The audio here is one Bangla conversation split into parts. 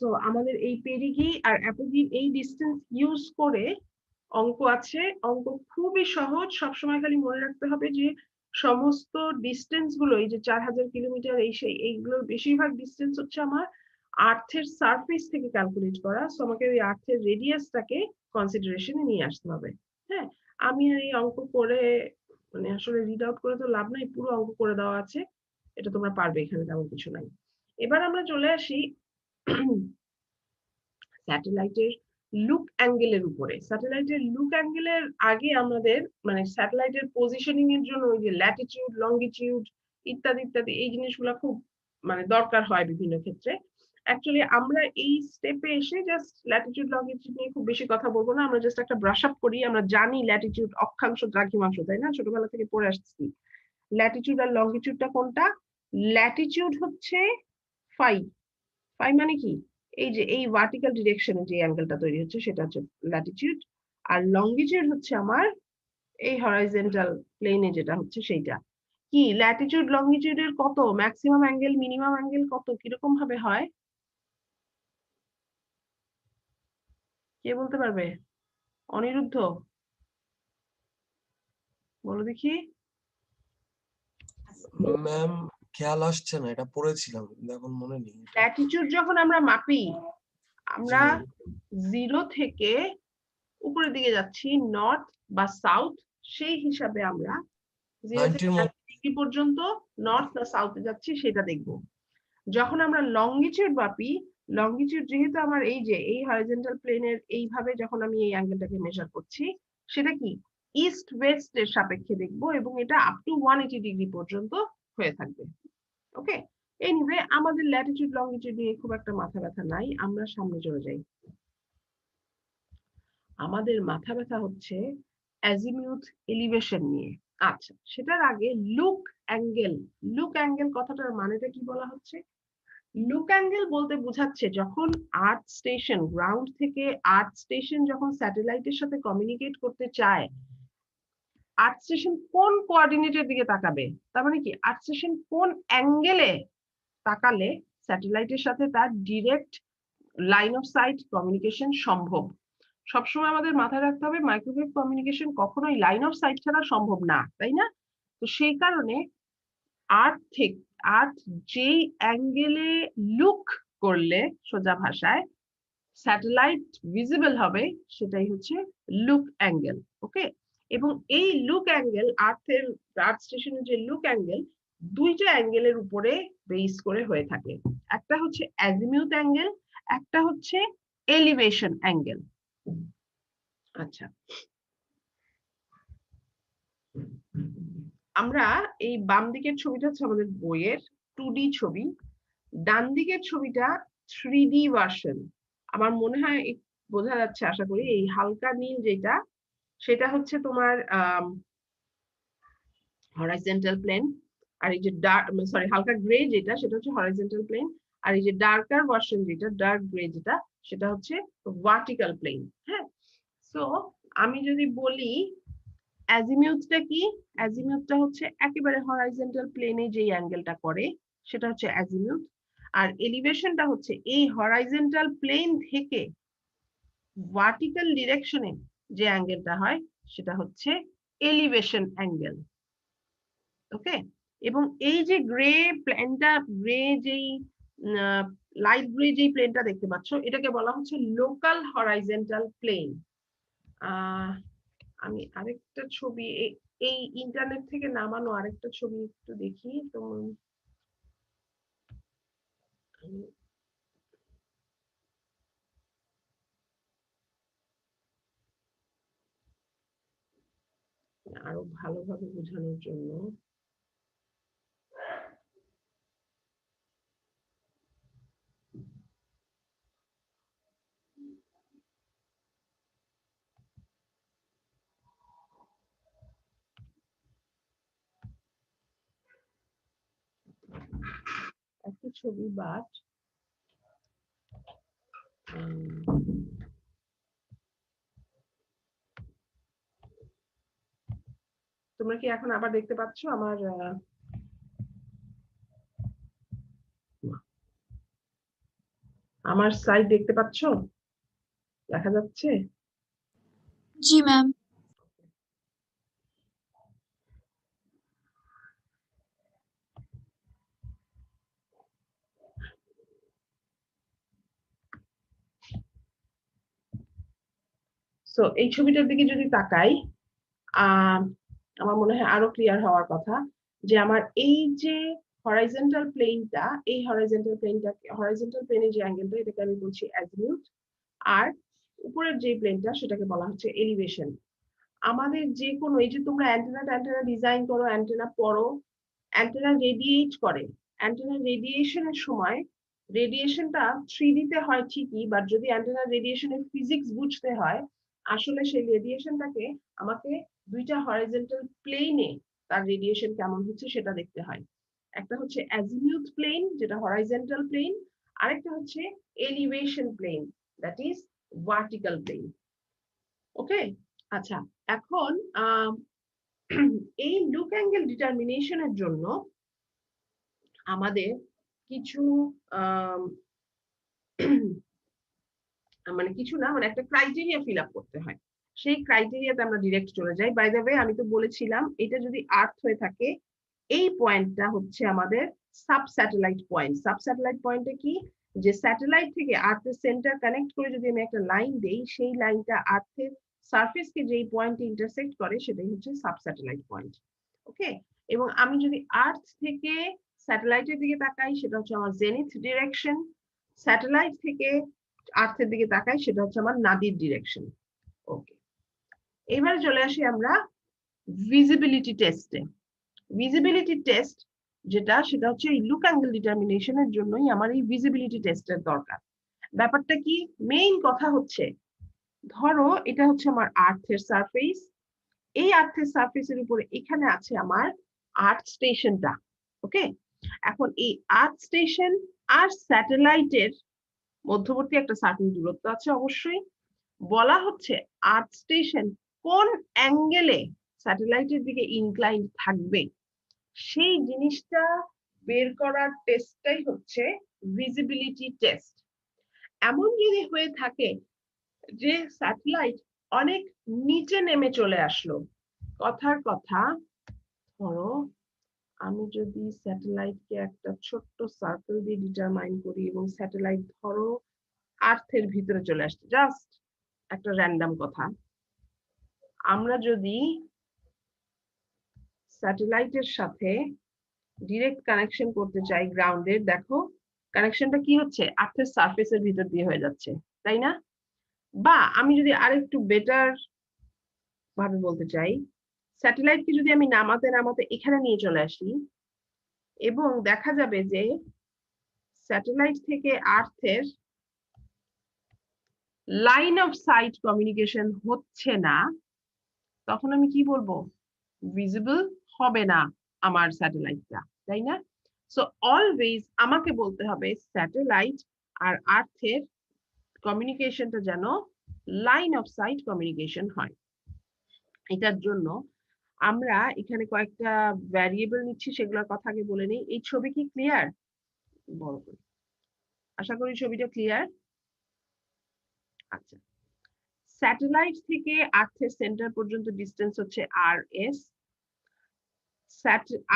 সো আমাদের এই পেরিগি আর অ্যাপোগি এই ডিস্টেন্স ইউজ করে অঙ্ক আছে। অঙ্ক খুবই সহজ, সবসময় খালি মনে রাখতে হবে যে সমস্ত ডিস্টেন্স গুলো, এই যে 4000 কিলোমিটার, এই সেই এইগুলোর বেশিরভাগ ডিস্টেন্স হচ্ছে আমার আর্থের সারফেস থেকে ক্যালকুলেট করা। সো আমাকে ওই আর্থের রেডিয়াসটাকে কনসিডারেশনে নিয়ে আসতে হবে। হ্যাঁ, আমি আর এই অঙ্ক করে মানে আসলে রিড আউট করে তো লাভ নাই, পুরো অঙ্ক করে দেওয়া আছে, এটা তোমরা পারবে, এখানে তেমন কিছু নাই। এবার আমরা চলে আসি স্যাটেলাইটের লুক অ্যাঙ্গেলের উপরে। স্যাটেলাইটের লুক অ্যাঙ্গেলের আগে আমাদের মানে স্যাটেলাইটের পজিশনিং এর জন্য ওই যে ল্যাটিটিউড, লঙ্গিটিউড ইত্যাদি ইত্যাদি এই জিনিসগুলো খুব মানে দরকার হয় বিভিন্ন ক্ষেত্রে। অ্যাকচুয়ালি আমরা এই স্টেপে এসে জাস্ট ল্যাটিটিউড লঙ্গিটিউড নিয়ে খুব বেশি কথা বলবো না, আমরা জাস্ট একটা ব্রাশ আপ করি। আমরা জানি ল্যাটিটিউড অক্ষাংশ দ্রাঘিমাংশ, তাই না, ছোটবেলা থেকে পড়ে আসছি। ল্যাটিটিউড আর লঙ্গিটিউডটা কোনটা? ল্যাটিটিউড হচ্ছে ফাই। ফাই মানে কি? এই যে এই ভার্টিক্যাল ডিরেকশনে যে অ্যাঙ্গেলটা তৈরি হচ্ছে সেটা হচ্ছে ল্যাটিটিউড, আর লঙ্গিটিউড হচ্ছে আমার এই হরাইজন্টাল প্লেনে যেটা হচ্ছে সেইটা। কি ল্যাটিটিউড লঙ্গিটিউডের কত ম্যাক্সিমাম অ্যাঙ্গেল, মিনিমাম অ্যাঙ্গেল কত কিরকম ভাবে হয়? কে বলতে পারবে? অনিরুদ্ধ, বলো দেখি। ম্যাম খেয়াল আসছে না, এটা পড়েছিলাম কিন্তু এখন মনে নেই। ল্যাটিটিউড যখন আমরা মাপি, জি আমরা ম্যাম। 0 থেকে উপরের দিকে যাচ্ছি, নর্থ বা সাউথ, সেই হিসাবে আমরা 0 থেকে 90 90 ডিগ্রি পর্যন্ত নর্থ না সাউথে যাচ্ছি সেটা দেখবো। যখন আমরা লঙ্গিটিউড মাপি, লঙ্গিটিউড যেহেতু আমার এই যে এই হরিজন্টাল প্লেনের এইভাবে যখন আমি এই অ্যাঙ্গেলটাকে মেজার করছি, সেটা কি ইস্ট ওয়েস্ট এর সাপেক্ষে দেখবো, এবং এটা আপ টু 180 ডিগ্রি পর্যন্ত হয়ে থাকবে। ওকে, এনিওয়ে আমাদের ল্যাটিটিউড লঙ্গিটিউড নিয়ে খুব একটা মাথা ব্যথা নাই, আমরা সামনে চলে যাই। আমাদের মাথা ব্যথা হচ্ছে অ্যাজিমিউথ এলিভেশন নিয়ে। আচ্ছা, সেটার আগে লুক অ্যাঙ্গেল। লুক অ্যাঙ্গেল কথাটার মানেটা কি বলা হচ্ছে? লুক অ্যাঙ্গেল বলতে বোঝাচ্ছে যখন আর্থ স্টেশন, গ্রাউন্ড থেকে আর্থ স্টেশন যখন স্যাটেলাইটের সাথে কমিউনিকেট করতে চায়, আর্থ স্টেশন কোন কোঅর্ডিনেটের দিকে তাকাবে, তার মানে কি আর্থ স্টেশন কোন অ্যাঙ্গেলে তাকালে স্যাটেলাইটের সাথে তার direct line of sight communication সম্ভব। সবসময় আমাদের মাথায় রাখতে হবে মাইক্রোওয়েভ কমিউনিকেশন কখনোই লাইন অফ সাইট ছাড়া সম্ভব না, তাই না? তো সেই কারণে আর্থ থেকে আর্থ যেই অ্যাঙ্গেলে লুক করলে সোজা ভাষায় স্যাটেলাইট ভিজিবল হবে, সেটাই হচ্ছে লুক অ্যাঙ্গেল। ওকে, এবং এই লুক অ্যাঙ্গেল আর্থের, আর্থ স্টেশনের যে লুক অ্যাঙ্গেল, দুইটা অ্যাঙ্গেলের উপরে বেস করে হয়ে থাকে। একটা হচ্ছে অ্যাজিমিউথ অ্যাঙ্গেল, একটা হচ্ছে এলিভেশন অ্যাঙ্গেল। আচ্ছা, আমরা এই বাম দিকের ছবিটা হচ্ছে আমাদের বইয়ের 2D ছবি, ডান দিকের ছবিটা 3D ভার্সন। আমার মনে হয় বোঝা যাচ্ছে আশা করি, এই হালকা নীল যেটা সেটা হচ্ছে তোমার হরাইজন্টাল প্লেন, আর এই যে সরি হালকা গ্রে যেটা সেটা হচ্ছে হরাইজন্টাল প্লেন, আর এই যে ডার্কার ভার্সন যেটা ডার্ক গ্রে যেটা সেটা হচ্ছে ভার্টিক্যাল প্লেন। হ্যাঁ, সো আমি যদি বলি অ্যাজিমিউথটা কি, অ্যাজিমিউথটা হচ্ছে একেবারে হরাইজন্টাল প্লেনে যে অ্যাঙ্গেলটা করে সেটা হচ্ছে অ্যাজিমিউথ, আর এলিভেশনটা হচ্ছে এই হরাইজন্টাল প্লেন থেকে ভার্টিক্যাল ডিরেকশনে যে অ্যাঙ্গেলটা হয় সেটা হচ্ছে এলিভেশন অ্যাঙ্গেল। ওকে, এবং এই যে গ্রে প্লেনটা, গ্রে যেই লাইট গ্রে যেই প্লেনটা দেখতে পাচ্ছ, এটাকে বলা হচ্ছে লোকাল হরাইজন্টাল প্লেন। আমি আরেকটা ছবি এই ইন্টারনেট থেকে নামানো আরেকটা ছবি একটু দেখি তো। আরো ভালোভাবে বোঝানোর জন্য একটা ছবি, বাট তোমরা কি এখন আবার দেখতে পাচ্ছ আমার? আমার স্লাইড দেখতে পাচ্ছো? দেখা যাচ্ছে? জি ম্যাম। সো এই ছবিটার দিকে যদি তাকাই, আমার মনে হয় আরো ক্লিয়ার হওয়ার কথা যে আমার এই যে হরাইজন্টাল প্লেনটা, এই হরাইজন্টাল প্লেনের যে অ্যাঙ্গেলটা, এটাকে আমি বলছি অ্যাজিমিউথ। আর উপরের যে প্লেনটা, সেটাকে বলা হচ্ছে এলিভেশন। আমাদের যে কোনো, এই যে তোমরা অ্যান্টেনা ডিজাইন করো, অ্যান্টেনা পড়ো, অ্যান্টেনা রেডিয়েট করে, অ্যান্টেনা রেডিয়েশনের সময় রেডিয়েশনটা 3D তে হয় ঠিকই, বাট যদি অ্যান্টেনা রেডিয়েশনের ফিজিক্স বুঝতে হয়, আসলে সেই রেডিয়েশনটাকে আমাকে দুইটা হরাইজন্টাল প্লেনে তার রেডিয়েশন কেমন হচ্ছে সেটা দেখতে হয়। একটা হচ্ছে অ্যাজিমিউথ প্লেন, যেটা হরাইজন্টাল প্লেন, আরেকটা হচ্ছে elevation plane, that is vertical plane. Okay, আচ্ছা, এখন এই লুক অ্যাঙ্গেল ডিটারমিনেশনের জন্য আমাদের কিছু মানে কিছু না, মানে একটা ক্রাইটেরিয়া ফিল আপ করতে হয়। সেই ক্রাইটেরিয়াতে আমরা ডিরেক্ট চলে যাই। বাই দ্য ওয়ে, আমি তো বলেছিলাম এটা যদি আর্থ হয়ে থাকে, এই পয়েন্টটা হচ্ছে আমাদের sub satellite point. Sub satellite পয়েন্টে কি, যে স্যাটেলাইট থেকে আর্থের সেন্টার কানেক্ট করে যদি আমি একটা লাইন দেই, সেই লাইনটা আর্থের সারফেসকে যেই পয়েন্টে ইন্টারসেক্ট করে, সেটাই হচ্ছে সাব স্যাটেলাইট পয়েন্ট। ওকে, এবং আমি যদি আর্থ থেকে স্যাটেলাইটের দিকে তাকাই, সেটা হচ্ছে আমার জেনিথ ডিরেকশন। স্যাটেলাইট থেকে আর্থের দিকে তাকাই, সেটা হচ্ছে আমার নাদির ডিরেকশন। ওকে, এবারে চলে আসি আমরা ভিজিবিলিটি টেস্টে। ভিজিবিলিটি টেস্ট যেটা, সেটা হচ্ছে এই লুক অ্যাঙ্গেল ডিটারমিনেশনের জন্যই আমার এই ভিজিবিলিটি টেস্টের দরকার। ব্যাপারটা কি, মেইন কথা হচ্ছে, ধরো এটা হচ্ছে আমার আর্থের সারফেস, এই আর্থের সারফেসের উপরে এখানে আছে আমার আর্থ স্টেশনটা। ওকে, এখন এই আর্থ স্টেশন আর স্যাটেলাইটের মধ্যবর্তী একটা সার্টেন দূরত্ব আছে অবশ্যই। বলা হচ্ছে আর্থ স্টেশন কোন অ্যাঙ্গেলে স্যাটেলাইটের দিকে ইনক্লাইন্ড থাকবে, সেই জিনিসটা বের করার টেস্টটাই হচ্ছে ভিজিবিলিটি টেস্ট। এমন যদি হয়ে থাকে যে স্যাটেলাইট অনেক নিচে নেমে চলে আসলো, কথার কথা, ধরো আমি যদি স্যাটেলাইটকে একটা ছোট্ট সার্কেল দিয়ে ডিটারমাইন করি, এবং স্যাটেলাইট ধরো আর্থের ভিতরে চলে আসছে, জাস্ট একটা র্যান্ডম কথা, আমরা যদি স্যাটেলাইটের সাথে ডিরেক্ট কানেকশন করতে চাই গ্রাউন্ডের, দেখো কানেকশনটা কি হচ্ছে, আর্থের সারফেসের ভিতর দিয়ে হয়ে যাচ্ছে, তাই না? বা আমি যদি আরেকটু বেটার ভাবে বলতে চাই, স্যাটেলাইটকে যদি আমি নামাতে নামাতে এখানে নিয়ে চলে আসি, এবং দেখা যাবে যে স্যাটেলাইট থেকে আর্থের লাইন অফ সাইট কমিউনিকেশন হচ্ছে না, তখন আমি কি বলবো, ভিজিবল হবে না আমার স্যাটেলাইটটা, তাই না? সো অলওয়েজ আমাকে বলতে হবে স্যাটেলাইট আর আর্থের কমিউনিকেশনটা যেন লাইন অফ সাইট কমিউনিকেশন হয়। এটার জন্য আমরা এখানে কয়েকটা ভ্যারিয়েবল নিচ্ছি, সেগুলোর কথা আগে বলে নেই। এই ছবি কি ক্লিয়ার? বড় করে, আশা করি ছবিটা ক্লিয়ার। আচ্ছা, স্যাটেলাইট থেকে আর্থের সেন্টার পর্যন্ত ডিস্টেন্স হচ্ছে RS।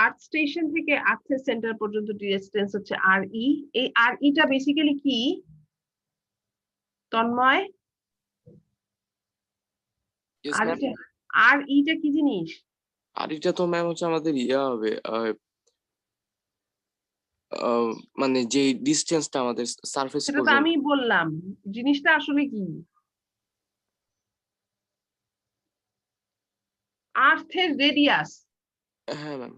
আর্থ স্টেশন থেকে আর্থের সেন্টার পর্যন্ত ডিস্টেন্স হচ্ছে RE। এই RE টা বেসিক্যালি কি তন্ময়? Yes, আর ma'am. RE টা কি জিনিস? আর এটা তো ম্যাম হচ্ছে আমাদের ইয়া হবে, মানে যে ডিসটেন্সটা আমাদের সারফেস সেটা তো পর্যন্ত। আমি বললাম, জিনিসটা আসলে কি? আর্থের রেডিয়াস। হ্যাঁ ম্যাম।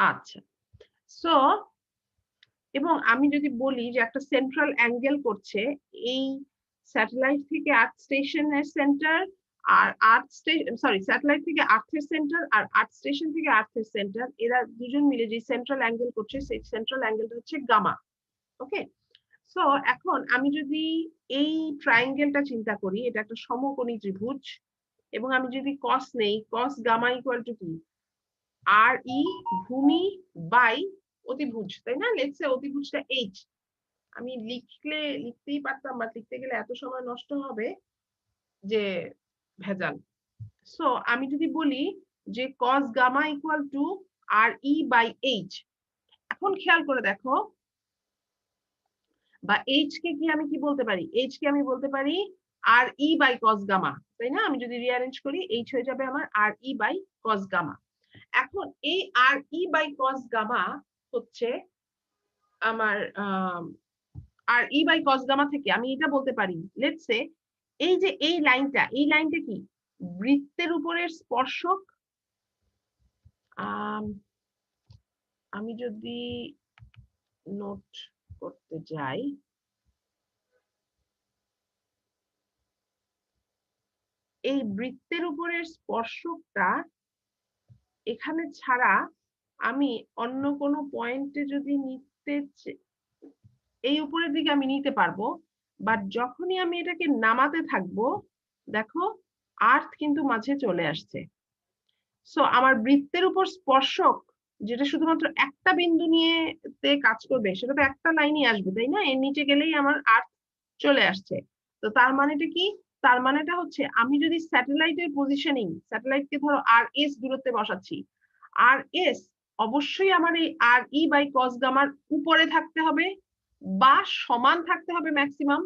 আচ্ছা, সো এবং আমি যদি বলি যে একটা সেন্ট্রাল অ্যাঙ্গেল করছে এই স্যাটেলাইট থেকে আর্থ স্টেশনের সেন্টার, আর আর্থ স্টেশন, সরি, স্যাটেলাইট থেকে আর্থের সেন্টার আর আর্থ স্টেশন থেকে আর্থের সেন্টার, এরা দুজন মিলে যে সেন্ট্রাল অ্যাঙ্গেল করছে, সেই সেন্ট্রাল অ্যাঙ্গেলটা হচ্ছে গামা। ওকে, সো এখন আমি যদি এই ট্রায়াঙ্গেলটা চিন্তা করি, এটা একটা সমকোণী ত্রিভুজ, এবং আমি যদি কস নেই, কস গামা ইকুয়াল টু কি, RE ভূমি বাই অতিভুজ, তাই না? লেটস সে অতিভুজটা H, আমি লিখতেই পারতাম, বাট লিখতে গেলে এত সময় নষ্ট হবে যে ভেজাল। সো আমি যদি বলি যে cos gamma equal to RE/H, এখন খেয়াল করে দেখো, বা H কে কি আমি কি বলতে পারি? H কে আমি বলতে পারি RE/cos গামা, তাই না? আমি যদি রিঅ্যারেঞ্জ করি H হয়ে যাবে আমার RE/cos গামা। এখন এই RE/cos গামা হচ্ছে আমার RE/cos গামা থেকে আমি এটা বলতে পারি, লেটস সে এই যে এই লাইনটা কি বৃত্তের উপরের স্পর্শক। আমি যদি নোট করতে যাই, এই বৃত্তের উপরের স্পর্শকটা এখানে ছাড়া আমি অন্য কোনো পয়েন্টে যদি এই উপরের দিকে আমি নিতে পারবো, বাট যখনই আমি এটাকে নামাতে থাকবো, দেখো আর্থ কিন্তু মাঝে চলে আসছে। সো আমার বৃত্তের উপর স্পর্শক যেটা শুধুমাত্র একটা বিন্দু নিয়ে কাজ করবে, সেটা তো একটা লাইনই আসবে, তাই না? এর নিচে গেলেই আমার আর্থ চলে আসছে। তো তার মানেটা কি? তার মানেটা হচ্ছে আমি যদি স্যাটেলাইটের পজিশনিং, স্যাটেলাইটকে ধরো RS দূরত্বে বসাচ্ছি, RS অবশ্যই আমার এই RE/cos গামার উপরে থাকতে হবে বা সমান থাকতে হবে ম্যাক্সিমাম।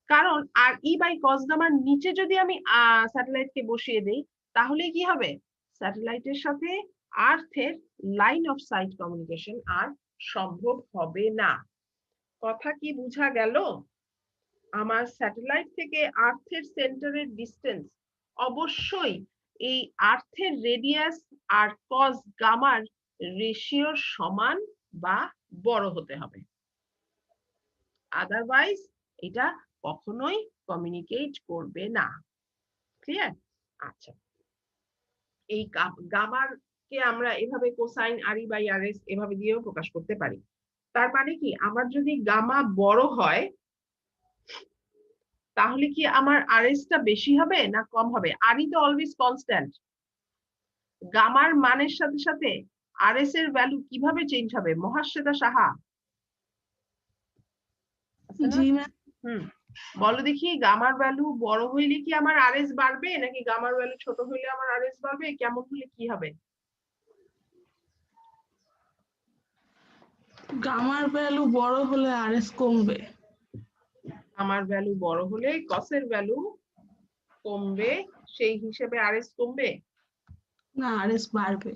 কারণ RE/cos গামার নিচে যদি আমি স্যাটেলাইটকে বসিয়ে দেই, তাহলে কি হবে? স্যাটেলাইটের সাথে আর্থের লাইন অফ সাইট কমিউনিকেশন আর সম্ভব হবে না। কথা কি বোঝা গেল? আমার স্যাটেলাইট থেকে আর্থের সেন্টারের ডিসটেন্স অবশ্যই এই আর্থের রেডিয়াস আর কস গামার রেশিওর সমান বা বড় হতে হবে, আদারওয়াইজ এটা কখনোই কমিউনিকেট করবে না। ক্লিয়ার? আচ্ছা, এই গামার কে আমরা এভাবে কোসাইন RE/RS এভাবে দিয়েও প্রকাশ করতে পারি। তার মানে কি, আমার যদি গামা বড় হয় তাহলে কি আমার RS টা বেশি হবে না কম হবে? RE তো অলওয়েজ কনস্ট্যান্ট, গামার মানের সাথে সাথে RS এর ভ্যালু কিভাবে চেঞ্জ হবে? মহাশ্বেতা সাহা, জি ম্যাম। বলো দেখি, গামার ভ্যালু বড় হইলে কি আমার RS বাড়বে নাকি গামার ভ্যালু ছোট হইলে আমার RS বাড়বে? কেমন হলে কি হবে? গামার ভ্যালু বড় হলে আরএস কমবে। আমার ভ্যালু বড় হলে কসের ভ্যালু কমবে, সেই হিসেবে RS কমবে না, আরএস বাড়বে।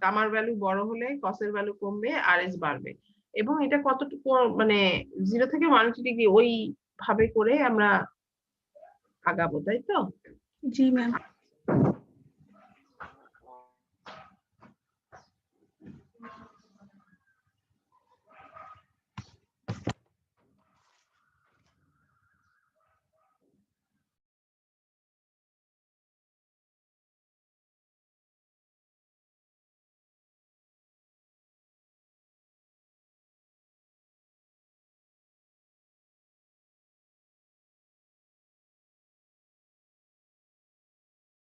গামার ভ্যালু বড় হলে কসের ভ্যালু কমবে, RS বাড়বে। এবং এটা কতটুকু মানে 0 থেকে 180 ডিগ্রি ওই ভাবে করে আমরা আগাবো, তাই তো? জি ম্যাম।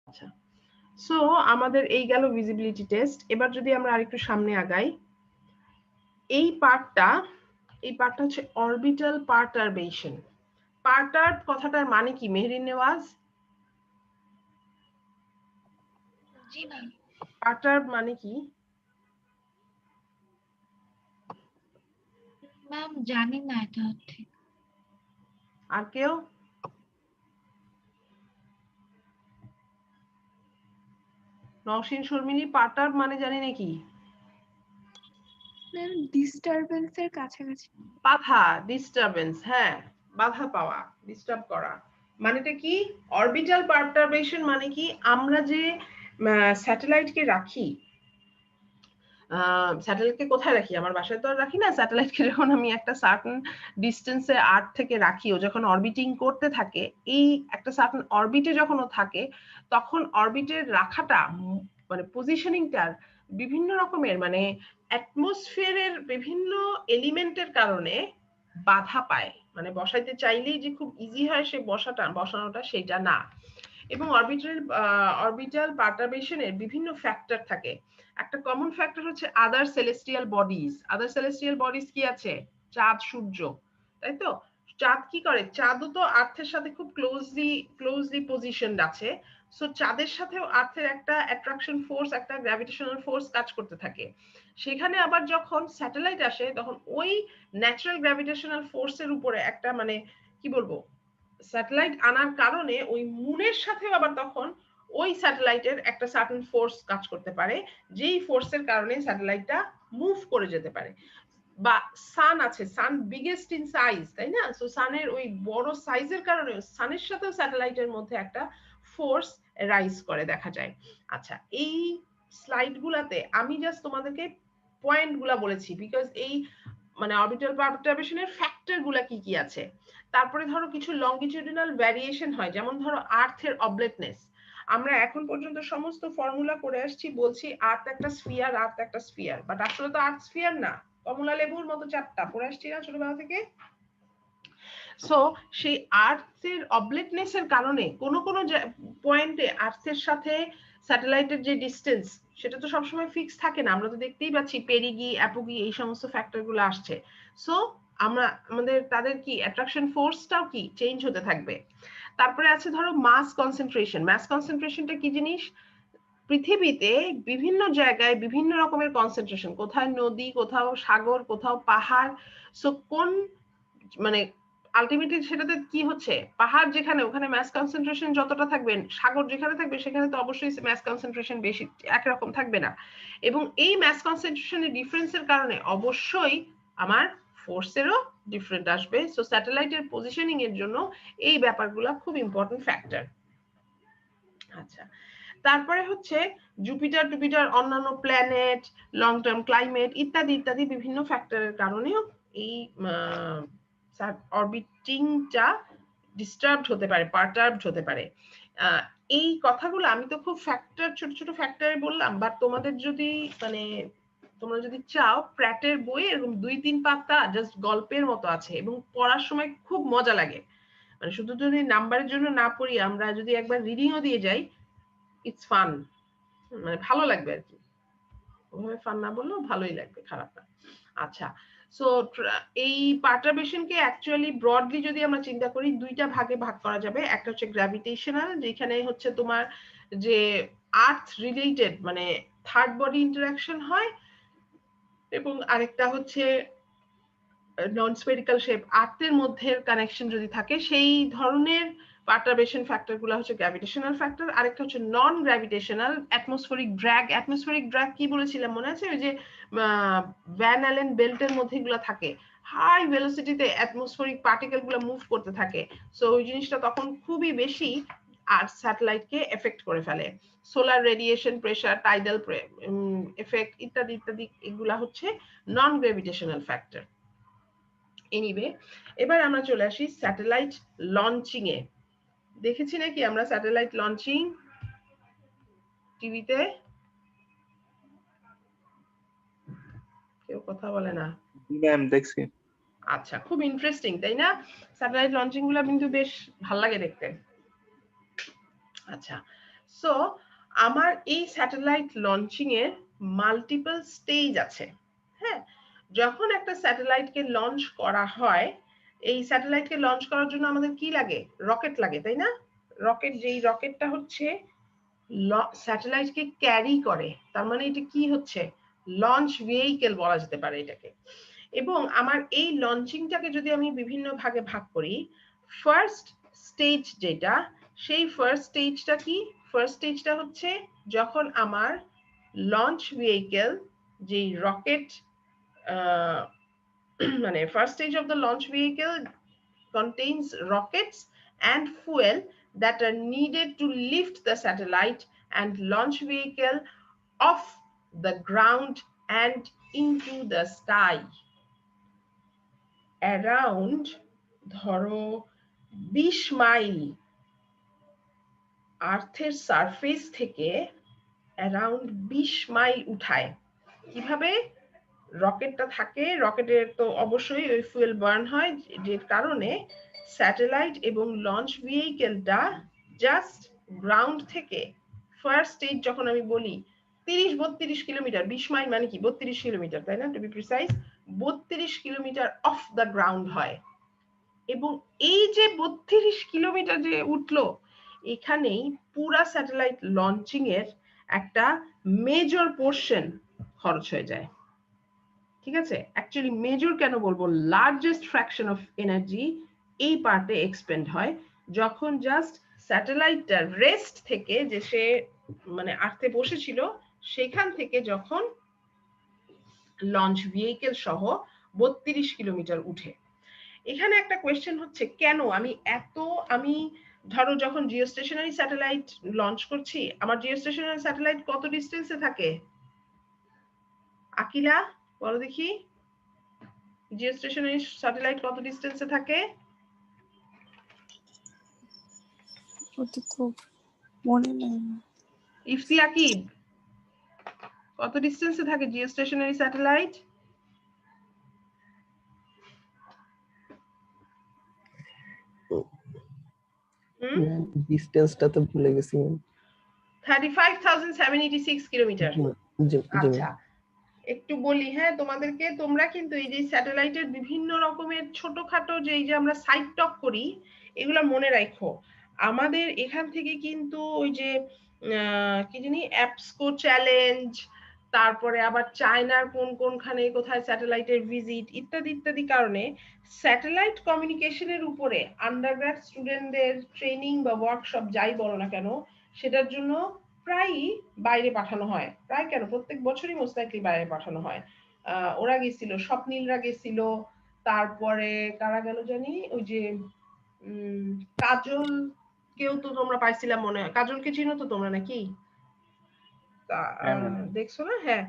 আচ্ছা, সো আমাদের এই গেল ভিজিবিলিটি টেস্ট। এবার যদি আমরা আরেকটু সামনে আগাই, এই পার্টটা হচ্ছে অরবিটাল পারটারবেশন। পারটার্ব কথাটার মানে কি মেহরিন নেওয়াজ? জি ম্যাম। পারটার্ব মানে কি? ম্যাম জানি না এটা হচ্ছে। আর কেউ? নওশীন শর্মিলী, পারটার্ব মানে জানি নাকি? ম্যাম ডিস্টারবেন্সের কাছাকাছি। বাধা, ডিস্টারবেন্স, হ্যাঁ, বাধা পাওয়া, ডিস্টার্ব করা। মানেটা কি? অরবিটাল পারটারবেশন মানে কি, আমরা যে স্যাটেলাইটকে রাখি, স্যাটেলাইটকে কোথায় রাখি? আমার বাসায় তো আর রাখি না। স্যাটেলাইটকে যখন আমি একটা সার্টেন ডিস্টেন্সে আর্থ থেকে রাখি, ও যখন অরবিটিং করতে থাকে, এই একটা সার্টেন অরবিটে যখন ও থাকে, তখন অরবিটের রাখাটা মানে পজিশনিংটার বিভিন্ন রকমের মানে অ্যাটমসফিয়ারের বিভিন্ন এলিমেন্টের কারণে বাধা পায়। মানে বসাইতে চাইলেই যে খুব ইজি হয় সে বসানোটা সেটা না। এবং অরবিটাল পারটারবেশনের বিভিন্ন ফ্যাক্টর থাকে। একটা কমন ফ্যাক্টর হচ্ছে আদার সেলেস্টিয়াল বডিজ। আদার সেলেস্টিয়াল বডিজ কি আছে? চাঁদ, সূর্য, তাই তো? চাঁদ কি করে? চাঁদও তো আর্থের সাথে খুব ক্লোজলি পজিশনড আছে। সো চাঁদের সাথেও আর্থের একটা অ্যাট্রাকশন ফোর্স, একটা গ্র্যাভিটেশনাল ফোর্স কাজ করতে থাকে। সেখানে আবার যখন স্যাটেলাইট আসে তখন ওই ন্যাচারাল গ্র্যাভিটেশনাল ফোর্সের উপরে একটা মানে কি বলবো, স্যাটেলাইট আনার কারণে ওই মুনের সাথেও আবার তখন ওই স্যাটেলাইটের একটা সার্টেন ফোর্স কাজ করতে পারে, যেই ফোর্সের কারণে স্যাটেলাইটটা মুভ করে যেতে পারে। বা সান আছে, সান বিগেস্ট ইন সাইজ, তাই না? সো সানের ওই বড় সাইজের কারণে সানের সাথেও স্যাটেলাইটের মধ্যে একটা ফোর্স রাইজ করে দেখা যায়। আচ্ছা, এই স্লাইড গুলাতে আমি জাস্ট তোমাদেরকে পয়েন্ট গুলা বলেছি, বিকজ এই মানে অরবিটাল পারটারবেশনের ফ্যাক্টর গুলা কি কি আছে। তারপরে ধরো কিছু লংগিটিউডিনাল ভ্যারিয়েশন হয়, যেমন ধরো আর্থের অবলেটনেস। আমরা এখন পর্যন্ত সমস্ত ফর্মুলা করে আসছি, বলছি আর্থ একটা স্ফিয়ার, আর্থ একটা স্ফিয়ার, বাট আসলে তো আর্থ স্ফিয়ার না, কমলা লেবুর মতো চাপটা পড়ে আসছি না ছোটবেলা থেকে। সো সেই আর্থের অবলেটনেস এর কারণে কোন পয়েন্টে আর্থের সাথে স্যাটেলাইটের যে ডিস্টেন্স সেটা তো সবসময় ফিক্স থাকে না। আমরা তো দেখতেই পাচ্ছি পেরিগি, অ্যাপোগি এই সমস্ত ফ্যাক্টর গুলো আসছে। সো আমাদের তাদের কি অ্যাট্রাকশন ফোর্সটাও কি চেঞ্জ হতে থাকবে। তারপরে আছে ধরো মাস কনসেন্ট্রেশন। মাস কনসেন্ট্রেশনটা কি জিনিস? পৃথিবীতে বিভিন্ন জায়গায় বিভিন্ন রকমের কনসেন্ট্রেশন, কোথায় নদী, কোথাও সাগর, কোথাও পাহাড়। সো কোন মানে আলটিমেটলি সেটাতে কি হচ্ছে, পাহাড় যেখানে ওখানে ম্যাস কনসেন্ট্রেশন যতটা থাকবে, সাগর যেখানে থাকবে সেখানে তো অবশ্যই ম্যাস কনসেন্ট্রেশন বেশি একরকম থাকবে না। এবং এই ম্যাস কনসেন্ট্রেশনের ডিফারেন্সের কারণে অবশ্যই আমার ফোর্সেরও ডিফারেন্ট আসবে। সো স্যাটেলাইটের পজিশনিং এর জন্য এই ব্যাপারগুলো খুব ইম্পর্টেন্ট ফ্যাক্টর। আচ্ছা, তারপরে হচ্ছে জুপিটার টুপিটার অন্যান্য প্ল্যানেট, লং টার্ম ক্লাইমেট ইত্যাদি ইত্যাদি বিভিন্ন ফ্যাক্টরের কারণেও এই অরবিটিংটা ডিস্টার্বড হতে পারে, পারটার্বড হতে পারে। এই কথাগুলো আমি তো খুব ফ্যাক্টর, ছোট ছোট ফ্যাক্টরে বললাম, বাট তোমাদের যদি মানে তোমরা যদি চাও, প্র্যাটের বই এরকম 2-3 পাতা জাস্ট গল্পের মতো আছে এবং পড়ার সময় খুব মজা লাগে। মানে শুধু যদি নাম্বারের জন্য না পড়ি, আমরা যদি একবার রিডিংও দিয়ে যাই, ইটস ফান, মানে ভালো লাগবে আর কি। ওভাবে ফান না বললেও ভালোই লাগবে, খারাপ না। আচ্ছা, সো এই পারটারবেশনকে অ্যাকচুয়ালি ব্রডলি যদি আমরা চিন্তা করি, দুইটা ভাগে ভাগ করা যাবে। একটা হচ্ছে গ্র্যাভিটেশনাল, যেখানে হচ্ছে তোমার যে আর্থ রিলেটেড মানে থার্ড বডি ইন্টারঅ্যাকশন হয়, এবং আরেকটা হচ্ছে নন স্ফেরিক্যাল শেপ, আর্থের মধ্যে কানেকশন যদি থাকে, সেই ধরনের পারটারবেশন ফ্যাক্টর গুলো হচ্ছে গ্র্যাভিটেশনাল ফ্যাক্টর। আরেকটা হচ্ছে non gravitational, atmospheric drag. Atmospheric drag কি বলেছিলাম মনে আছে? ওই যে ভ্যান অ্যালেন বেল্টের মধ্যে এগুলো থাকে, হাই ভেলোসিটিতে অ্যাটমসফেরিক পার্টিকেল গুলো মুভ করতে থাকে। সো ওই জিনিসটা তখন খুবই বেশি আর স্যাটেলাইটকে এফেক্ট করে ফেলে। Solar radiation, pressure, tidal effect ইত্যাদি ইত্যাদি, এগুলা হচ্ছে নন গ্র্যাভিটেশনাল ফ্যাক্টর। এনিওয়ে, এবার আমরা চলে আসি স্যাটেলাইট লঞ্চিং এ। দেখেছি নাকি আমরা স্যাটেলাইট লঞ্চিং টিভিতে? কেউ কথা বলে না। ম্যাম দেখছি। আচ্ছা, খুব ইন্টারেস্টিং তাই না? স্যাটেলাইট লঞ্চিং গুলো কিন্তু বেশ ভালো লাগে দেখতে। আচ্ছা, সো আমার এই স্যাটেলাইট লঞ্চিং এর মাল্টিপল স্টেজ আছে। হ্যাঁ, যখন একটা স্যাটেলাইটকে লঞ্চ করা হয়, এই স্যাটেলাইটকে লঞ্চ করার জন্য আমাদের কি লাগে? রকেট লাগে, তাই না? রকেট, যেই রকেটটা হচ্ছে স্যাটেলাইটকে ক্যারি করে, তার মানে এটা কি হচ্ছে? লঞ্চ ভেহিকেল বলা যেতে পারে এটাকে। এবং আমার এই লঞ্চিংটাকে যদি আমি বিভিন্ন ভাগে ভাগ করি, ফার্স্ট স্টেজ যেটা, সেই ফার্স্ট স্টেজটা কি? ফার্স্ট স্টেজটা হচ্ছে যখন আমার লঞ্চ ভেহিকেল, যেই রকেট, মানে first stage of the launch vehicle contains rockets and fuel that are needed to lift the satellite and launch vehicle off the ground and into the sky. Around ধরো 20 মাইল আর্থের সারফেস থেকে অ্যারাউন্ড 20 মাইল উঠায়। কিভাবে? রকেটটা থাকে, রকেটের তো অবশ্যই ওই ফুয়েল বার্ন হয়, যে কারণে স্যাটেলাইট এবং লঞ্চ ভেহিকেলটা জাস্ট গ্রাউন্ড থেকে ফার্স্ট স্টেজ যখন আমি বলি 30-32 কিলোমিটার, 20 মাইল মানে কি 32 কিলোমিটার, তাই না, to be precise 32 kilometre of the ground হয়। এবং এই যে 32 কিলোমিটার যে উঠলো, এখানেই পুরা স্যাটেলাইট লঞ্চিং এর একটা মেজর পোর্শন খরচ হয়ে যায়। ঠিক আছে, অ্যাকচুয়ালি মেজর কেন বলবো, লার্জেস্ট ফ্র্যাকশন অফ এনার্জি এই পার্টে এক্সপেন্ড হয় যখন জাস্ট স্যাটেলাইটটা রেস্ট থেকে, যে সে মানে আর্থে বসেছিল সেখান থেকে যখন লঞ্চ ভেহিকেল সহ 32 কিলোমিটার উঠে। এখানে একটা কোয়েশ্চেন হচ্ছে, কেন আমি ধরো যখন জিওস্টেশনারি স্যাটেলাইট লঞ্চ করছি, আমার জিওস্টেশনারি স্যাটেলাইট কত ডিস্টেন্সে থাকে? আকিলা বলো দেখি, জিওস্টেশনারি স্যাটেলাইট কত ডিস্টেন্সে থাকে? ওটা তো মনে নেই। ইফতি আকিব, কত ডিস্টেন্সে থাকে জিওস্টেশনারি স্যাটেলাইট? ডিসটেন্সটা তো ভুলে গেছি ম্যাম। 35,786 কিলোমিটার। আচ্ছা, একটু বলি হ্যাঁ তোমাদেরকে, তোমরা কিন্তু এই যে স্যাটেলাইটের বিভিন্ন রকমের ছোটখাটো যে এই যে আমরা সাইড টক করি, এগুলা মনে রাখো। আমাদের এখান থেকে কিন্তু ওই যে কি জানি অ্যাপসকো চ্যালেঞ্জ, তারপরে আবার চায়নার কোনখানে কোথায় স্যাটেলাইটের ভিজিট ইত্যাদি ইত্যাদি কারণে স্যাটেলাইট কমিউনিকেশনের উপরে আন্ডারগ্র্যাড স্টুডেন্টদের ট্রেনিং বা ওয়ার্কশপ যাই বলো না কেন, সেটার জন্য প্রায়ই বাইরে পাঠানো হয়। প্রায় কেন, প্রত্যেক বছরই মোস্ট লাইকলি বাইরে পাঠানো হয়। ওরা গেছিল, স্বপ্নীলরা গেছিল, তারপরে কারা গেল জানি, ওই যে কাজল কেউ তো তোমরা পাইছিলাম মনে হয়, কাজলকে চিনো তো তোমরা নাকি? দেখছো না? হ্যাঁ,